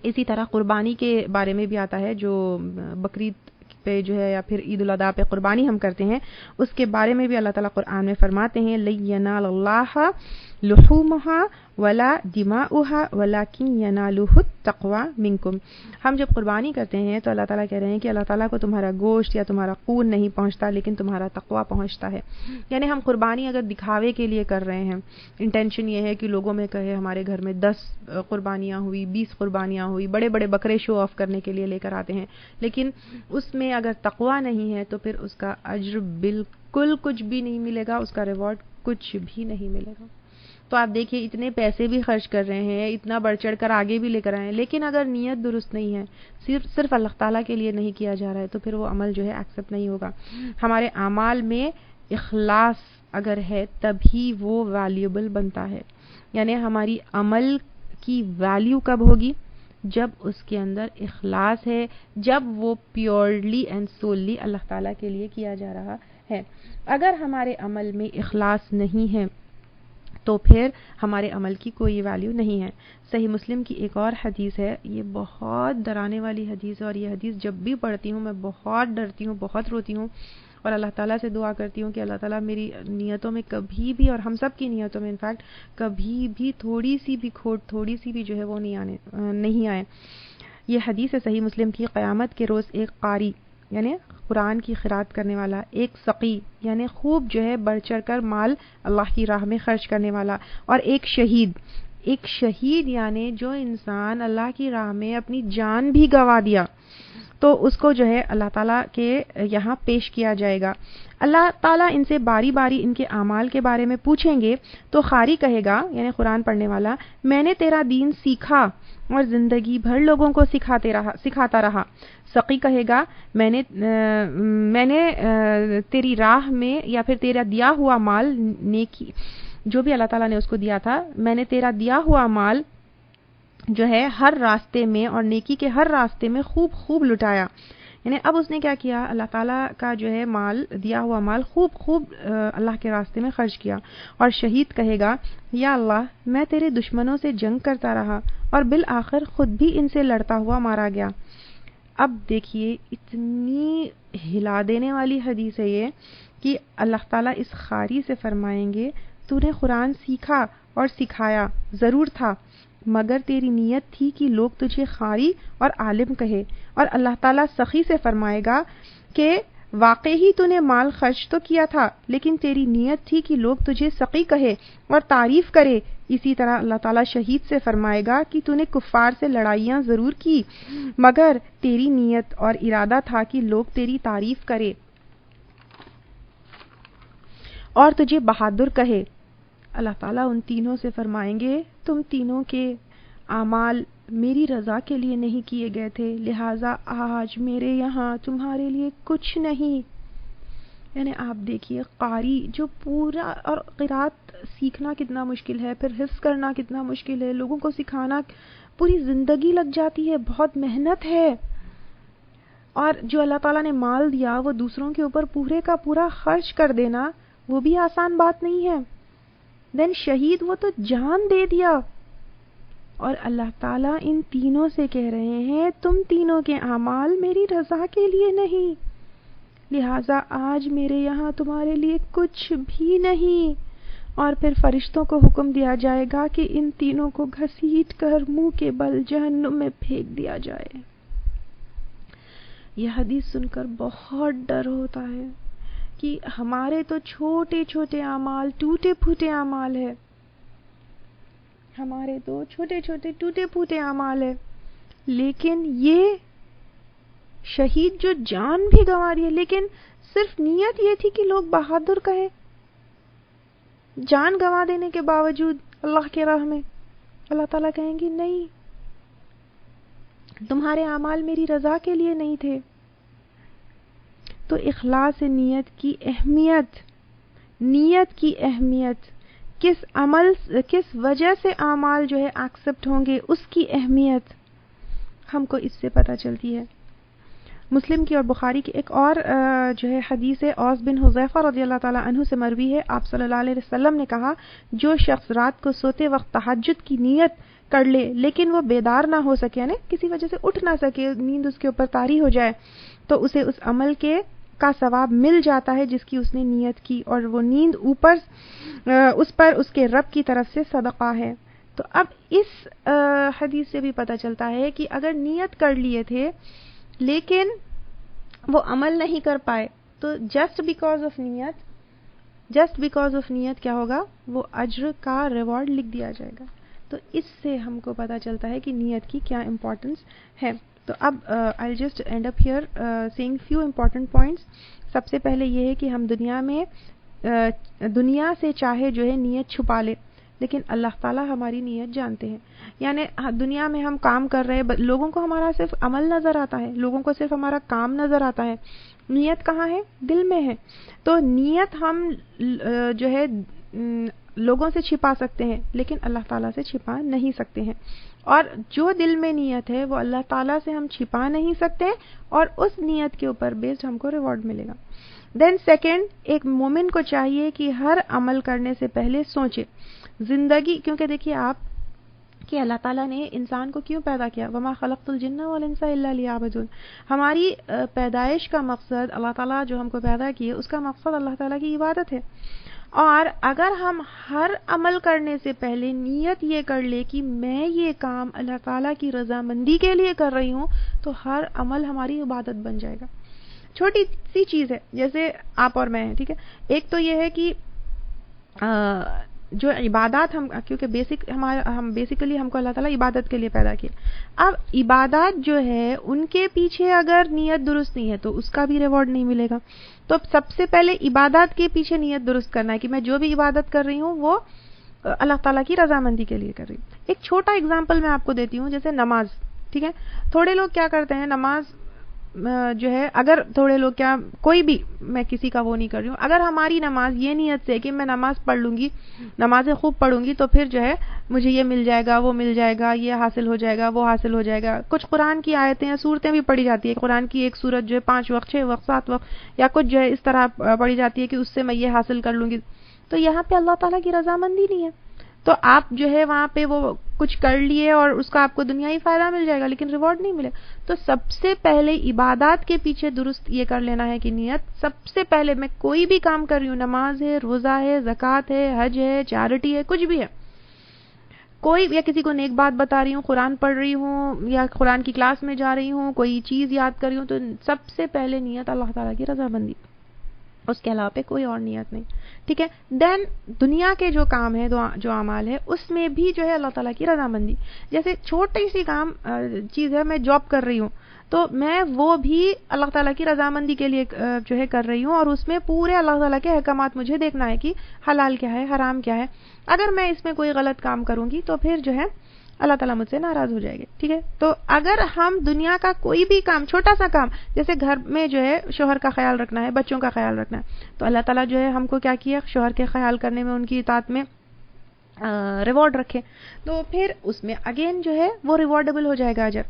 [SPEAKER 1] اسی طرح قربانی کے بارے میں بھی آتا ہے، جو بقرعید پہ جو ہے یا پھر عید الاضحیٰ پہ قربانی ہم کرتے ہیں، اس کے بارے میں بھی اللہ تعالیٰ قرآن میں فرماتے ہیں لَن يَنَالَ اللَّهَ لُحُومُهَا وَلَا دِمَاؤُهَا وَلَكِن يَنَالُهُ التَّقْوَى مِنكُمْ۔ ہم جب قربانی کرتے ہیں تو اللہ تعالیٰ کہہ رہے ہیں کہ اللہ تعالیٰ کو تمہارا گوشت یا تمہارا خون نہیں پہنچتا، لیکن تمہارا تقویٰ پہنچتا ہے۔ یعنی ہم قربانی اگر دکھاوے کے لیے کر رہے ہیں، انٹینشن یہ ہے کہ لوگوں میں کہے ہمارے گھر میں 10 قربانیاں ہوئی، 20 قربانیاں ہوئی، بڑے بڑے بکرے شو آف کرنے کے لیے لے کر آتے ہیں، لیکن اس میں اگر تقویٰ نہیں ہے تو پھر اس کا اجر بالکل کچھ بھی نہیں ملے گا، اس کا ریوارڈ کچھ بھی نہیں ملے گا۔ تو آپ دیکھیے اتنے پیسے بھی خرچ کر رہے ہیں، اتنا بڑھ چڑھ کر آگے بھی لے کر آئے ہیں، لیکن اگر نیت درست نہیں ہے، صرف اللہ تعالیٰ کے لیے نہیں کیا جا رہا ہے تو پھر وہ عمل جو ہے ایکسپٹ نہیں ہوگا۔ ہمارے اعمال میں اخلاص اگر ہے تبھی وہ ویلیوبل بنتا ہے۔ یعنی ہماری عمل کی ویلیو کب ہوگی؟ جب اس کے اندر اخلاص ہے، جب وہ پیورلی اینڈ سوللی اللہ تعالیٰ کے لیے کیا جا رہا ہے۔ اگر ہمارے عمل میں اخلاص نہیں ہے تو پھر ہمارے عمل کی کوئی ویلیو نہیں ہے۔ صحیح مسلم کی ایک اور حدیث ہے، یہ بہت ڈرانے والی حدیث ہے، اور یہ حدیث جب بھی پڑھتی ہوں میں بہت ڈرتی ہوں، بہت روتی ہوں، اور اللہ تعالیٰ سے دعا کرتی ہوں کہ اللہ تعالیٰ میری نیتوں میں کبھی بھی، اور ہم سب کی نیتوں میں انفیکٹ کبھی بھی تھوڑی سی بھی کھوٹ، تھوڑی سی بھی جو ہے وہ نہیں آئے۔ یہ حدیث ہے صحیح مسلم کی، قیامت کے روز ایک قاری یعنی قرآن کی قرات کرنے والا، ایک سقی یعنی خوب جو ہے بڑھ چڑھ کر مال اللہ کی راہ میں خرچ کرنے والا، اور ایک شہید یعنی جو انسان اللہ کی راہ میں اپنی جان بھی گنوا دیا تو اس کو جو ہے اللہ تعالیٰ کے یہاں پیش کیا جائے گا۔ اللہ تعالیٰ ان سے باری باری ان کے اعمال کے بارے میں پوچھیں گے تو قاری کہے گا یعنی قرآن پڑھنے والا، میں نے تیرا دین سیکھا اور زندگی بھر لوگوں کو سکھاتا رہا۔ سقی کہے گا میں نے تیری راہ میں یا پھر تیرا دیا ہوا مال نیکی، جو بھی اللہ تعالیٰ نے اس کو دیا تھا، میں نے تیرا دیا ہوا مال جو ہے ہر راستے میں اور نیکی کے ہر راستے میں خوب لٹایا۔ یعنی اب اس نے کیا کیا؟ اللہ تعالیٰ کا جو ہے مال، دیا ہوا مال خوب اللہ کے راستے میں خرچ کیا۔ اور شہید کہے گا یا اللہ میں تیرے دشمنوں سے جنگ کرتا رہا اور بالآخر خود بھی ان سے لڑتا ہوا مارا گیا۔ اب دیکھیے اتنی ہلا دینے والی حدیث ہے یہ کہ اللہ تعالیٰ اس قاری سے فرمائیں گے تو نے قرآن سیکھا اور سکھایا ضرور تھا، مگر تیری نیت تھی کہ لوگ تجھے قاری اور عالم کہے۔ اور اللہ تعالیٰ سخی سے فرمائے گا کہ واقعی ہی تو نے مال خرچ تو کیا تھا، لیکن تیری نیت تھی کہ لوگ تجھے سقی کہے اور تعریف کرے۔ اسی طرح اللہ تعالیٰ شہید سے فرمائے گا کہ تو نے کفار سے لڑائیاں ضرور کی، مگر تیری نیت اور ارادہ تھا کہ لوگ تیری تعریف کرے اور تجھے بہادر کہے۔ اللہ تعالیٰ ان تینوں سے فرمائیں گے تم تینوں کے اعمال میری رضا کے لیے نہیں کیے گئے تھے، لہٰذا آج میرے یہاں تمہارے لیے کچھ نہیں۔ یعنی آپ دیکھیے قاری جو پورا، اور قرات سیکھنا کتنا مشکل ہے، پھر حفظ کرنا کتنا مشکل ہے، لوگوں کو سکھانا پوری زندگی لگ جاتی ہے، بہت محنت ہے. اور جو اللہ تعالیٰ نے مال دیا وہ دوسروں کے اوپر پورے کا پورا خرچ کر دینا وہ بھی آسان بات نہیں ہے. دین شہید، وہ تو جان دے دیا. اور اللہ تعالیٰ ان تینوں سے کہہ رہے ہیں تم تینوں کے اعمال میری رضا کے لیے نہیں، لہٰذا آج میرے یہاں تمہارے لیے کچھ بھی نہیں. اور پھر فرشتوں کو حکم دیا جائے گا کہ ان تینوں کو گھسیٹ کر منہ کے بل جہنم میں پھینک دیا جائے. یہ حدیث سن کر بہت ڈر ہوتا ہے کہ ہمارے تو چھوٹے چھوٹے اعمال، ٹوٹے پھوٹے اعمال ہے، ہمارے تو چھوٹے چھوٹے ٹوٹے پھوٹے اعمال ہے، لیکن یہ شہید جو جان بھی گنوا رہی ہے، لیکن صرف نیت یہ تھی کہ لوگ بہادر کہیں. جان گنوا دینے کے باوجود اللہ کے راہ میں اللہ تعالیٰ کہیں گے نہیں، تمہارے اعمال میری رضا کے لیے نہیں تھے. تو اخلاص نیت کی اہمیت، نیت کی اہمیت، کس عمل، کس وجہ سے اعمال جو ہے ایکسپٹ ہوں گے، اس کی اہمیت ہم کو اس سے پتہ چلتی ہے. مسلم کی اور بخاری کی ایک اور جو ہے حدیث ہے، اوس بن حذیفہ رضی اللہ تعالیٰ عنہ سے مروی ہے. آپ صلی اللہ علیہ وسلم نے کہا جو شخص رات کو سوتے وقت تہجد کی نیت کر لے لیکن وہ بیدار نہ ہو سکے، یعنی کسی وجہ سے اٹھ نہ سکے، نیند اس کے اوپر طاری ہو جائے، تو اسے اس عمل کا ثواب مل جاتا ہے جس کی اس نے نیت کی، اور وہ نیند اوپر اس پر اس کے رب کی طرف سے صدقہ ہے. تو اب اس حدیث سے بھی پتہ چلتا ہے کہ اگر نیت کر لیے تھے لیکن وہ عمل نہیں کر پائے تو جسٹ بیکاز آف نیت کیا ہوگا، وہ اجر کا ریوارڈ لکھ دیا جائے گا. تو اس سے ہم کو پتہ چلتا ہے کہ نیت کی کیا امپورٹنس ہے. تو اب I'll just end up here saying few important points. سب سے پہلے یہ ہے کہ ہم دنیا سے چاہے جو ہے نیت چھپا لے، لیکن اللہ تعالیٰ ہماری نیت جانتے ہیں. یعنی دنیا میں ہم کام کر رہے، لوگوں کو ہمارا صرف عمل نظر آتا ہے، لوگوں کو صرف ہمارا کام نظر آتا ہے، نیت کہاں ہے؟ دل میں ہے. تو نیت ہم جو ہے لوگوں سے چھپا سکتے ہیں لیکن اللہ تعالیٰ سے چھپا نہیں سکتے ہیں. اور جو دل میں نیت ہے وہ اللہ تعالیٰ سے ہم چھپا نہیں سکتے، اور اس نیت کے اوپر بیسڈ ہم کو ریوارڈ ملے گا. دین سیکنڈ، ایک مومن کو چاہیے کہ ہر عمل کرنے سے پہلے سوچے زندگی، کیونکہ دیکھیے آپ کہ اللہ تعالیٰ نے انسان کو کیوں پیدا کیا، وما خلقت الجن والانس الا لیعبدون. ہماری پیدائش کا مقصد، اللہ تعالیٰ جو ہم کو پیدا کیے اس کا مقصد اللہ تعالیٰ کی عبادت ہے. اور اگر ہم ہر عمل کرنے سے پہلے نیت یہ کر لے کہ میں یہ کام اللہ تعالیٰ کی رضامندی کے لیے کر رہی ہوں، تو ہر عمل ہماری عبادت بن جائے گا. چھوٹی سی چیز ہے، جیسے آپ اور میں ہیں، ٹھیک ہے. ایک تو یہ ہے کہ جو عبادات ہم، کیونکہ ہم بیسیکلی ہم کو اللہ تعالیٰ عبادت کے لیے پیدا کیا. اب عبادات جو ہے ان کے پیچھے اگر نیت درست نہیں ہے تو اس کا بھی ریوارڈ نہیں ملے گا. تو سب سے پہلے عبادات کے پیچھے نیت درست کرنا ہے کہ میں جو بھی عبادت کر رہی ہوں وہ اللہ تعالیٰ کی رضامندی کے لیے کر رہی ہوں. ایک چھوٹا اگزامپل میں آپ کو دیتی ہوں، جیسے نماز، ٹھیک ہے. تھوڑے لوگ کیا کرتے ہیں، نماز جو ہے، اگر تھوڑے لوگ کیا، کوئی بھی، میں کسی کا وہ نہیں کر رہی ہوں، اگر ہماری نماز یہ نیت سے کہ میں نماز پڑھ لوں گی، نمازیں خوب پڑھوں گی تو پھر جو ہے مجھے یہ مل جائے گا، وہ مل جائے گا، یہ حاصل ہو جائے گا، وہ حاصل ہو جائے گا. کچھ قرآن کی آیتیں یا صورتیں بھی پڑھی جاتی ہے، قرآن کی ایک صورت جو ہے 5 وقت 6 وقت 7 وقت یا کچھ جو ہے اس طرح پڑھی جاتی ہے کہ اس سے میں یہ حاصل کر لوں گی. تو یہاں پہ اللہ تعالیٰ کی رضامندی نہیں ہے، تو آپ جو ہے وہاں پہ وہ کچھ کر لیے اور اس کا آپ کو دنیائی فائدہ مل جائے گا لیکن ریوارڈ نہیں ملے. تو سب سے پہلے عبادات کے پیچھے درست یہ کر لینا ہے کہ نیت سب سے پہلے، میں کوئی بھی کام کر رہی ہوں، نماز ہے، روزہ ہے، زکوٰۃ ہے، حج ہے، چیریٹی ہے، کچھ بھی ہے، کوئی، یا کسی کو نیک بات بتا رہی ہوں، قرآن پڑھ رہی ہوں یا قرآن کی کلاس میں جا رہی ہوں، کوئی چیز یاد کر رہی ہوں، تو سب سے پہلے نیت اللہ تعالیٰ کی رضامندی، اس کے علاوہ پہ کوئی اور نیت نہیں، ٹھیک ہے. دین دنیا کے جو کام ہے، جو اعمال ہے، اس میں بھی جو ہے اللہ تعالیٰ کی رضامندی. جیسے چھوٹی سی چیز ہے، میں جاب کر رہی ہوں تو میں وہ بھی اللہ تعالیٰ کی رضامندی کے لیے جو ہے کر رہی ہوں، اور اس میں پورے اللہ تعالیٰ کے احکامات مجھے دیکھنا ہے کہ حلال کیا ہے، حرام کیا ہے. اگر میں اس میں کوئی غلط کام کروں گی تو پھر جو ہے اللہ تعالیٰ مجھ سے ناراض ہو جائے گے. ٹھیک ہے, تو اگر ہم دنیا کا کوئی بھی کام, چھوٹا سا کام, جیسے گھر میں جو ہے شوہر کا خیال رکھنا ہے, بچوں کا خیال رکھنا ہے, تو اللہ تعالیٰ جو ہے ہم کو کیا کیا, شوہر کے خیال کرنے میں, ان کی اطاعت میں ریوارڈ رکھے, تو پھر اس میں اگین جو ہے وہ ریوارڈیبل ہو جائے گا اجر.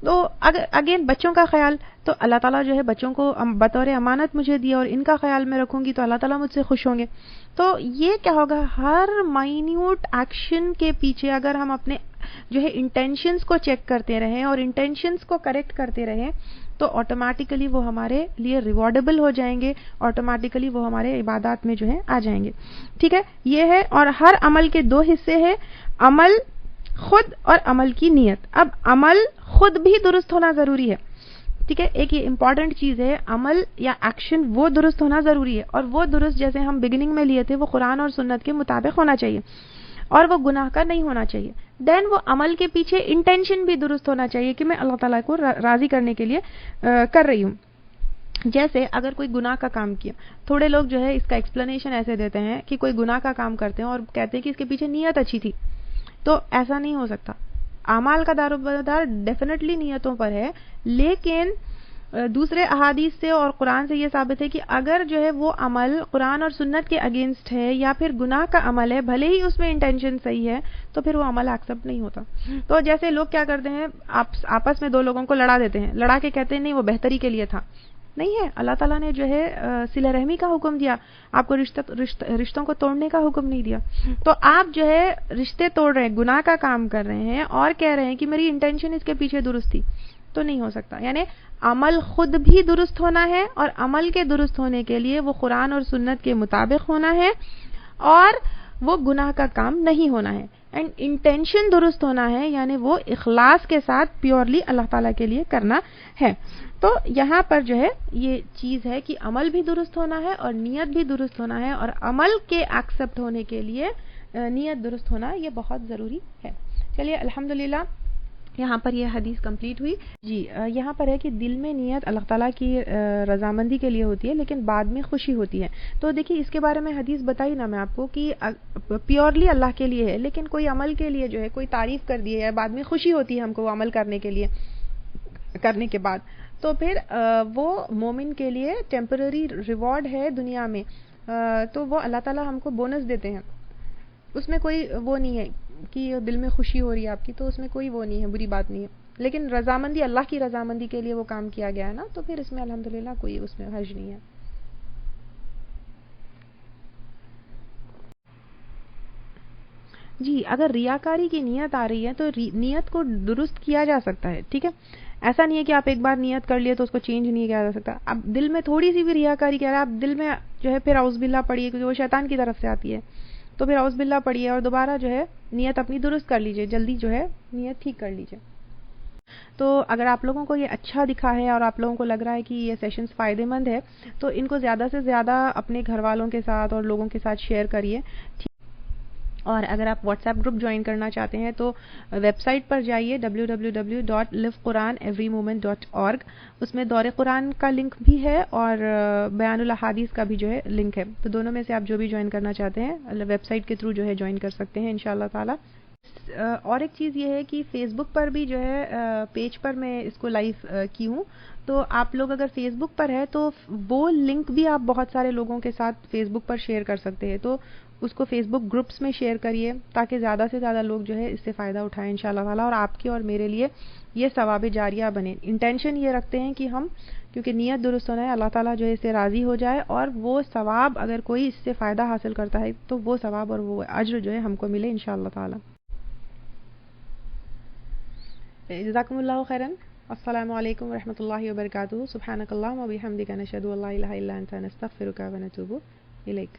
[SPEAKER 1] تو اگر اگین بچوں کا خیال, تو اللہ تعالیٰ جو ہے بچوں کو بطور امانت مجھے دیا اور ان کا خیال میں رکھوں گی تو اللہ تعالیٰ مجھ سے خوش ہوں گے. تو یہ کیا ہوگا, ہر مائنیوٹ ایکشن کے پیچھے اگر ہم اپنے جو ہے انٹینشنز کو چیک کرتے رہیں اور انٹینشنز کو کریکٹ کرتے رہیں, تو آٹومیٹیکلی وہ ہمارے لیے ریوارڈیبل ہو جائیں گے, آٹومیٹیکلی وہ ہمارے عبادات میں جو ہے آ جائیں گے. ٹھیک ہے, یہ ہے. اور ہر عمل کے دو حصے ہیں, عمل خود اور عمل کی نیت. اب عمل خود بھی درست ہونا ضروری ہے. ٹھیک ہے, ایک یہ امپورٹنٹ چیز ہے, عمل یا ایکشن وہ درست ہونا ضروری ہے, اور وہ درست جیسے ہم بگننگ میں لیے تھے, وہ قرآن اور سنت کے مطابق ہونا چاہیے اور وہ گناہ کا نہیں ہونا چاہیے. دین وہ عمل کے پیچھے انٹینشن بھی درست ہونا چاہیے کہ میں اللہ تعالیٰ کو راضی کرنے کے لیے کر رہی ہوں. جیسے اگر کوئی گناہ کا کام کیا, تھوڑے لوگ جو ہے اس کا ایکسپلینیشن ایسے دیتے ہیں کہ کوئی گناہ کا کام کرتے ہیں اور کہتے ہیں کہ اس کے پیچھے نیت اچھی تھی. تو ایسا نہیں ہو سکتا. اعمال کا دارومدار ڈیفینیٹلی نیتوں پر ہے, لیکن دوسرے احادیث سے اور قرآن سے یہ ثابت ہے کہ اگر جو ہے وہ عمل قرآن اور سنت کے اگینسٹ ہے یا پھر گناہ کا عمل ہے, بھلے ہی اس میں انٹینشن صحیح ہے, تو پھر وہ عمل ایکسیپٹ نہیں ہوتا. تو جیسے لوگ کیا کرتے ہیں, آپس میں دو لوگوں کو لڑا دیتے ہیں, لڑا کے کہتے ہیں نہیں وہ بہتری کے لیے تھا. نہیں ہے, اللہ تعالیٰ نے جو ہے صلہ رحمی کا حکم دیا, آپ کو رشتوں کو توڑنے کا حکم نہیں دیا. تو آپ جو ہے رشتے توڑ رہے ہیں, گناہ کا کام کر رہے ہیں اور کہہ رہے ہیں کہ میری انٹینشن اس کے پیچھے درست تھی, تو نہیں ہو سکتا. یعنی عمل خود بھی درست ہونا ہے, اور عمل کے درست ہونے کے لیے وہ قرآن اور سنت کے مطابق ہونا ہے, اور وہ گناہ کا کام نہیں ہونا ہے. اینڈ انٹینشن درست ہونا ہے, یعنی وہ اخلاص کے ساتھ پیورلی اللہ تعالیٰ کے لیے کرنا ہے. تو یہاں پر جو ہے یہ چیز ہے کہ عمل بھی درست ہونا ہے اور نیت بھی درست ہونا ہے, اور عمل کے ایکسپٹ ہونے کے لیے نیت درست ہونا یہ بہت ضروری ہے. چلیے الحمدللہ یہاں پر یہ حدیث کمپلیٹ ہوئی. جی یہاں پر ہے کہ دل میں نیت اللہ تعالیٰ کی رضامندی کے لیے ہوتی ہے, لیکن بعد میں خوشی ہوتی ہے. تو دیکھیے اس کے بارے میں حدیث بتائی نا میں آپ کو کہ پیورلی اللہ کے لیے ہے, لیکن کوئی عمل کے لیے جو ہے کوئی تعریف کر دی ہے, بعد میں خوشی ہوتی ہے ہم کو وہ عمل کرنے کے لیے, کرنے کے بعد, تو پھر وہ مومن کے لیے ٹیمپرری ریوارڈ ہے دنیا میں. تو وہ اللہ تعالیٰ ہم کو بونس دیتے ہیں, اس میں کوئی وہ نہیں ہے کہ دل میں خوشی ہو رہی ہے آپ کی, تو اس میں کوئی وہ نہیں ہے, بری بات نہیں ہے. لیکن رضامندی, اللہ کی رضامندی کے لیے وہ کام کیا گیا ہے نا, تو پھر اس میں الحمدللہ کوئی اس میں حرج نہیں ہے. جی اگر ریاکاری کی نیت آ رہی ہے تو نیت کو درست کیا جا سکتا ہے. ٹھیک ہے, ایسا نہیں ہے کہ آپ ایک بار نیت کر لیے تو اس کو چینج نہیں کیا جا سکتا. اب دل میں تھوڑی سی بھی ریاکاری کر رہا ہے, آپ دل میں جو ہے پھر اعوذ باللہ پڑھیے, کیونکہ وہ شیطان کی طرف سے آتی ہے, تو پھر اعوذ باللہ پڑھیے اور دوبارہ جو ہے نیت اپنی درست کر لیجئے, جلدی جو ہے نیت ٹھیک کر لیجئے. تو اگر آپ لوگوں کو یہ اچھا دکھا ہے اور آپ لوگوں کو لگ رہا ہے کہ یہ سیشنز فائدے مند ہے, تو ان کو زیادہ سے زیادہ اپنے گھر والوں کے ساتھ اور لوگوں کے ساتھ شیئر کریے. اور اگر آپ واٹس ایپ گروپ جوائن کرنا چاہتے ہیں تو ویب سائٹ پر جائیے www.livequran.everymoment.org. اس میں دور قرآن کا لنک بھی ہے اور بیان الاحادیث کا بھی جو ہے لنک ہے, تو دونوں میں سے آپ جو بھی جوائن کرنا چاہتے ہیں ویب سائٹ کے تھرو جو ہے جوائن کر سکتے ہیں انشاءاللہ تعالی. اور ایک چیز یہ ہے کہ فیس بک پر بھی جو ہے پیج پر میں اس کو لائیو کی ہوں, تو آپ لوگ اگر فیس بک پر ہے تو وہ لنک بھی آپ بہت سارے لوگوں کے ساتھ فیس بک پر شیئر کر سکتے ہیں. تو اس کو فیس بک گروپس میں شیئر کریے تاکہ زیادہ سے زیادہ لوگ جو ہے اس سے فائدہ اٹھائیں انشاءاللہ تعالی, اور آپ کے اور میرے لیے یہ ثواب جاریہ بنے. انٹینشن یہ رکھتے ہیں کہ ہم, کیونکہ نیت درست ہونا ہے, اللہ تعالیٰ جو ہے اس سے راضی ہو جائے, اور وہ ثواب اگر کوئی اس سے فائدہ حاصل کرتا ہے تو وہ ثواب اور وہ اجر جو ہے ہم کو ملے انشاءاللہ تعالی. جزاکم اللہ خیرن. السلام علیکم ورحمۃ اللہ وبرکاتہ. سبحانک اللہم و بحمدک نشہد ان لا الہ الا انت نستغفرک و نتوب الیک.